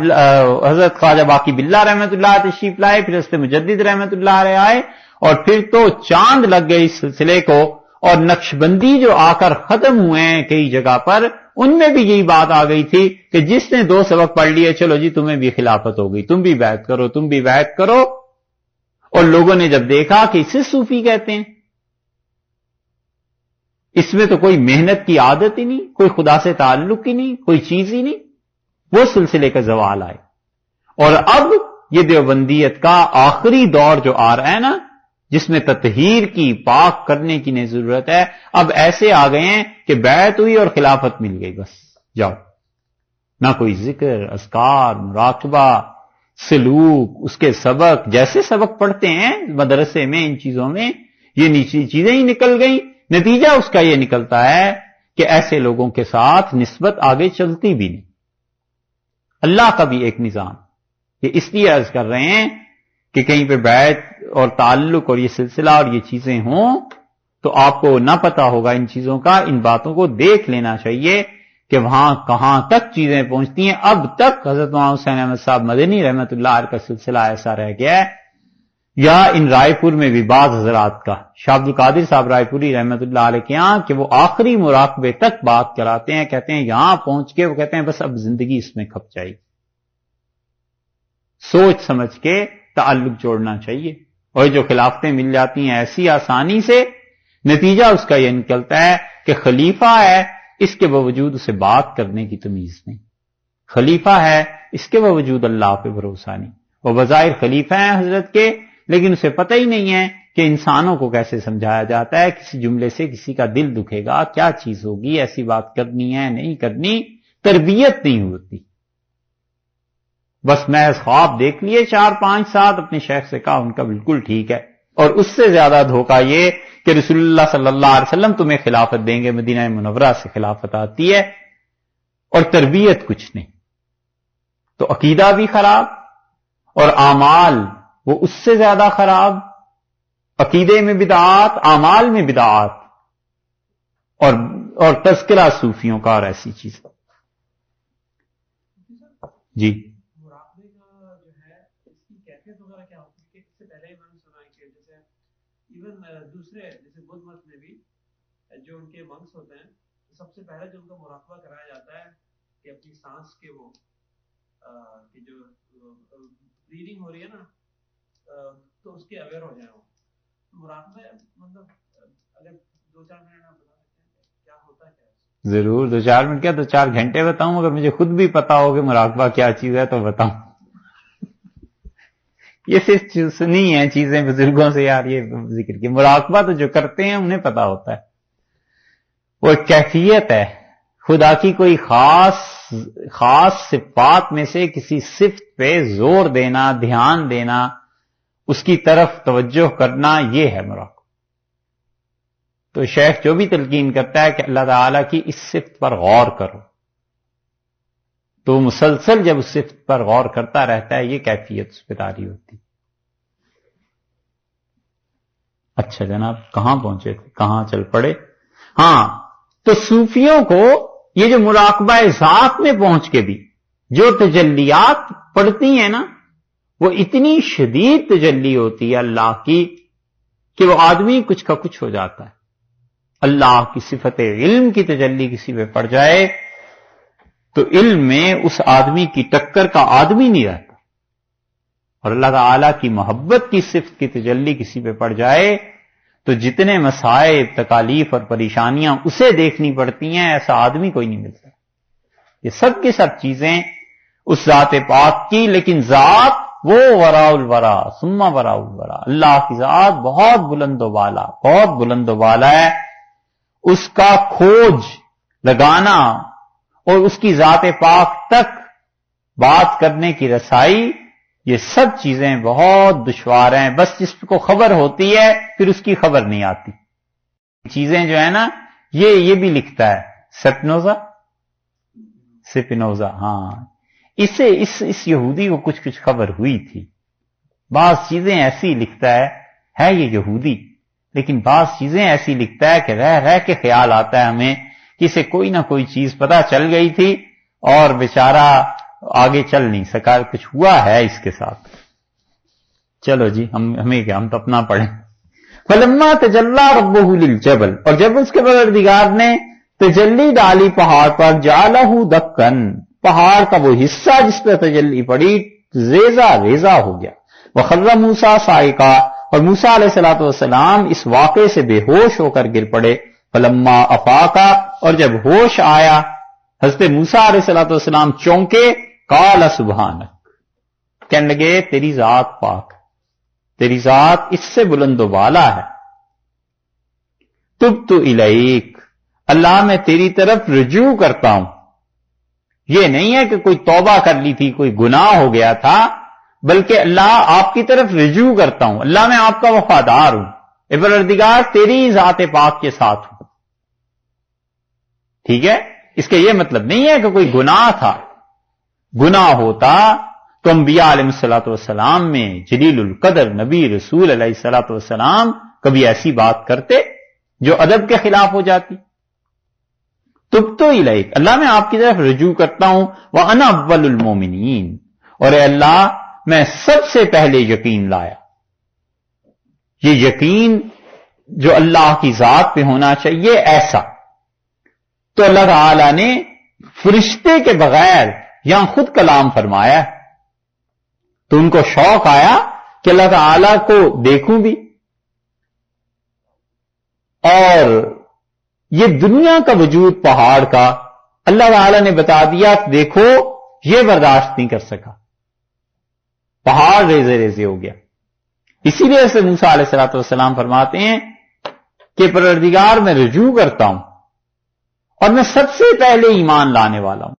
حضرت خواجہ باقی باللہ رحمۃ اللہ تشریف لائے، پھر حضرت مجدد رحمۃ اللہ علیہ آئے اور پھر تو چاند لگ گئے اس سلسلے کو. اور نقشبندی جو آ کر ختم ہوئے ہیں کئی جگہ پر ان میں بھی یہی بات آ گئی تھی کہ جس نے 2 سبق پڑھ لیے چلو جی تمہیں بھی خلافت ہو گئی، تم بھی بیعت کرو، تم بھی بیعت کرو. اور لوگوں نے جب دیکھا کہ اسے صوفی کہتے ہیں، اس میں تو کوئی محنت کی عادت ہی نہیں، کوئی خدا سے تعلق ہی نہیں، کوئی چیز ہی نہیں، وہ سلسلے کا زوال آئے. اور اب یہ دیوبندیت کا آخری دور جو آ رہا ہے نا جس میں تطہیر کی پاک کرنے کی نہیں ضرورت ہے، اب ایسے آ گئے ہیں کہ بیعت ہوئی اور خلافت مل گئی، بس جاؤ. نہ کوئی ذکر، اذکار، مراقبہ، سلوک، اس کے سبق جیسے سبق پڑھتے ہیں مدرسے میں ان چیزوں میں یہ نیچی چیزیں ہی نکل گئیں. نتیجہ اس کا یہ نکلتا ہے کہ ایسے لوگوں کے ساتھ نسبت آگے چلتی بھی نہیں. اللہ کا بھی ایک نظام یہ اس لیے عرض کر رہے ہیں کہ کہیں پہ بیعت اور تعلق اور یہ سلسلہ اور یہ چیزیں ہوں تو آپ کو نہ پتا ہوگا ان چیزوں کا. ان باتوں کو دیکھ لینا چاہیے کہ وہاں کہاں تک چیزیں پہنچتی ہیں. اب تک حضرت مولانا حسین احمد صاحب مدنی رحمت اللہ علیہ کا سلسلہ ایسا رہ گیا ہے، یا ان رائے پور میں بھی بعض حضرات کا، شاہ عبد القادر صاحب رائے پوری رحمت اللہ علیہ کے یہاں، کہ وہ آخری مراقبے تک بات کراتے ہیں، کہتے ہیں یہاں پہنچ کے وہ کہتے ہیں بس اب زندگی اس میں کھپ جائے گی. سوچ سمجھ کے تعلق جوڑنا چاہیے. اور جو خلافتیں مل جاتی ہیں ایسی آسانی سے، نتیجہ اس کا یہ نکلتا ہے کہ خلیفہ ہے اس کے باوجود اسے بات کرنے کی تمیز نہیں، خلیفہ ہے اس کے باوجود اللہ پہ بھروسہ نہیں. وہ بظاہر خلیفہ ہیں حضرت کے لیکن اسے پتہ ہی نہیں ہے کہ انسانوں کو کیسے سمجھایا جاتا ہے، کسی جملے سے کسی کا دل دکھے گا، کیا چیز ہوگی، ایسی بات کرنی ہے نہیں کرنی، تربیت نہیں ہوتی. بس محض خواب دیکھ لیے 4-5 ساتھ، اپنے شیخ سے کہا، ان کا بالکل ٹھیک ہے. اور اس سے زیادہ دھوکہ یہ کہ رسول اللہ صلی اللہ علیہ وسلم تمہیں خلافت دیں گے، مدینہ منورہ سے خلافت آتی ہے اور تربیت کچھ نہیں. تو عقیدہ بھی خراب اور اعمال وہ اس سے زیادہ خراب. عقیدے میں بدعات، اعمال میں بدعات، اور تذکرہ صوفیوں کا اور ایسی چیز. جی مراقبے کا جو ہے اس کی کیفیت وغیرہ کیا ہوتی ہے؟ اس سے پہلے ہی میں نے سنا ہے کہ جیسے ایون دوسرے جیسے بدھ مت میں بھی جو ان کے منکس ہوتے ہیں سب سے پہلے جو ان کا مراقبہ کرایا جاتا ہے کہ اپنی سانس کے وہ کہ جو بریدنگ ہو رہی ہے نا تو اس کے اویئر ہو جائیں وہ. مراقبہ مطلب اگر 2-4 منٹ آپ بتا سکتے ہیں کیا ہوتا ہے؟ کیا ضرور 2-4 منٹ کیا 2-4 گھنٹے بتاؤں؟ اگر مجھے خود بھی پتا ہو کہ مراقبہ کیا چیز ہے تو بتاؤں. یہ صرف سنی ہیں چیزیں بزرگوں سے یار، یہ ذکر کی. مراقبہ تو جو کرتے ہیں انہیں پتا ہوتا ہے. وہ ایک کیفیت ہے، خدا کی کوئی خاص صفات میں سے کسی صفت پہ زور دینا، دھیان دینا، اس کی طرف توجہ کرنا، یہ ہے مراقبہ. تو شیخ جو بھی تلقین کرتا ہے کہ اللہ تعالیٰ کی اس صفت پر غور کرو، تو مسلسل جب اس صفت پر غور کرتا رہتا ہے، یہ کیفیت اس پہ طاری ہوتی. اچھا جناب، کہاں پہنچے تھے، کہاں چل پڑے؟ ہاں، تو صوفیوں کو یہ جو مراقبہ ذات میں پہنچ کے بھی جو تجلیات پڑتی ہیں نا، وہ اتنی شدید تجلی ہوتی ہے اللہ کی کہ وہ آدمی کچھ کا کچھ ہو جاتا ہے. اللہ کی صفت علم کی تجلی کسی پہ پڑ جائے تو علم میں اس آدمی کی ٹکر کا آدمی نہیں رہتا. اور اللہ تعالی کی محبت کی صفت کی تجلی کسی پہ پڑ جائے تو جتنے مصائب، تکالیف اور پریشانیاں اسے دیکھنی پڑتی ہیں، ایسا آدمی کوئی نہیں ملتا. یہ سب کی سب چیزیں اس ذات پاک کی، لیکن ذات وہ وراء الورا ثم وراء الورا. اللہ کی ذات بہت بلند و بالا، بہت بلند و بالا ہے. اس کا کھوج لگانا اور اس کی ذات پاک تک بات کرنے کی رسائی، یہ سب چیزیں بہت دشوار ہیں. بس جس کو خبر ہوتی ہے پھر اس کی خبر نہیں آتی. چیزیں جو ہے نا، یہ بھی لکھتا ہے سپینوزا، ہاں، اسے اس یہودی کو کچھ خبر ہوئی تھی. بعض چیزیں ایسی لکھتا ہے یہ یہودی، لیکن بعض چیزیں ایسی لکھتا ہے کہ رہ کے خیال آتا ہے ہمیں کہ اسے کوئی نہ کوئی چیز پتہ چل گئی تھی اور بیچارہ آگے چل نہیں سکا، کچھ ہوا ہے اس کے ساتھ. چلو جی، ہمیں کیا، ہم تو اپنا پڑھیں. فلما تجلی ربہ للجبل، اور جب اس کے پروردگار نے تجلی ڈالی پہاڑ پر، جعلہ دکن، پہاڑ کا وہ حصہ جس پہ تجلی پڑی ریزہ ہو گیا. وخر موسیٰ صاعقا، اور موسیٰ علیہ الصلوۃ والسلام اس واقعے سے بے ہوش ہو کر گر پڑے. فلما افاقا، اور جب ہوش آیا حضرت موسیٰ علیہ الصلوۃ والسلام چونکے. قال سبحانک، کہنے لگے تیری ذات پاک، تیری ذات اس سے بلند و بالا ہے. تبت الیک، اللہ میں تیری طرف رجوع کرتا ہوں. یہ نہیں ہے کہ کوئی توبہ کر لی تھی، کوئی گناہ ہو گیا تھا، بلکہ اللہ آپ کی طرف رجوع کرتا ہوں. اللہ میں آپ کا وفادار ہوں، اے پروردگار تیری ذات پاک کے ساتھ ہوں. ٹھیک ہے، اس کا یہ مطلب نہیں ہے کہ کوئی گناہ تھا. گناہ ہوتا تو انبیاء علیہ الصلوۃ والسلام میں جلیل القدر نبی رسول علیہ الصلوۃ والسلام کبھی ایسی بات کرتے جو ادب کے خلاف ہو جاتی. تبت الیک، اللہ میں آپ کی طرف رجوع کرتا ہوں. وانا اول المومنین، اور اے اللہ میں سب سے پہلے یقین لایا. یہ یقین جو اللہ کی ذات پہ ہونا چاہیے ایسا. تو اللہ تعالی نے فرشتے کے بغیر یہاں خود کلام فرمایا، تو ان کو شوق آیا کہ اللہ تعالی کو دیکھوں بھی. اور یہ دنیا کا وجود پہاڑ کا اللہ تعالی نے بتا دیا، دیکھو یہ برداشت نہیں کر سکا، پہاڑ ریزے ہو گیا. اسی لیے سے موسیٰ علیہ الصلوۃ والسلام فرماتے ہیں کہ پروردگار میں رجوع کرتا ہوں اور میں سب سے پہلے ایمان لانے والا ہوں.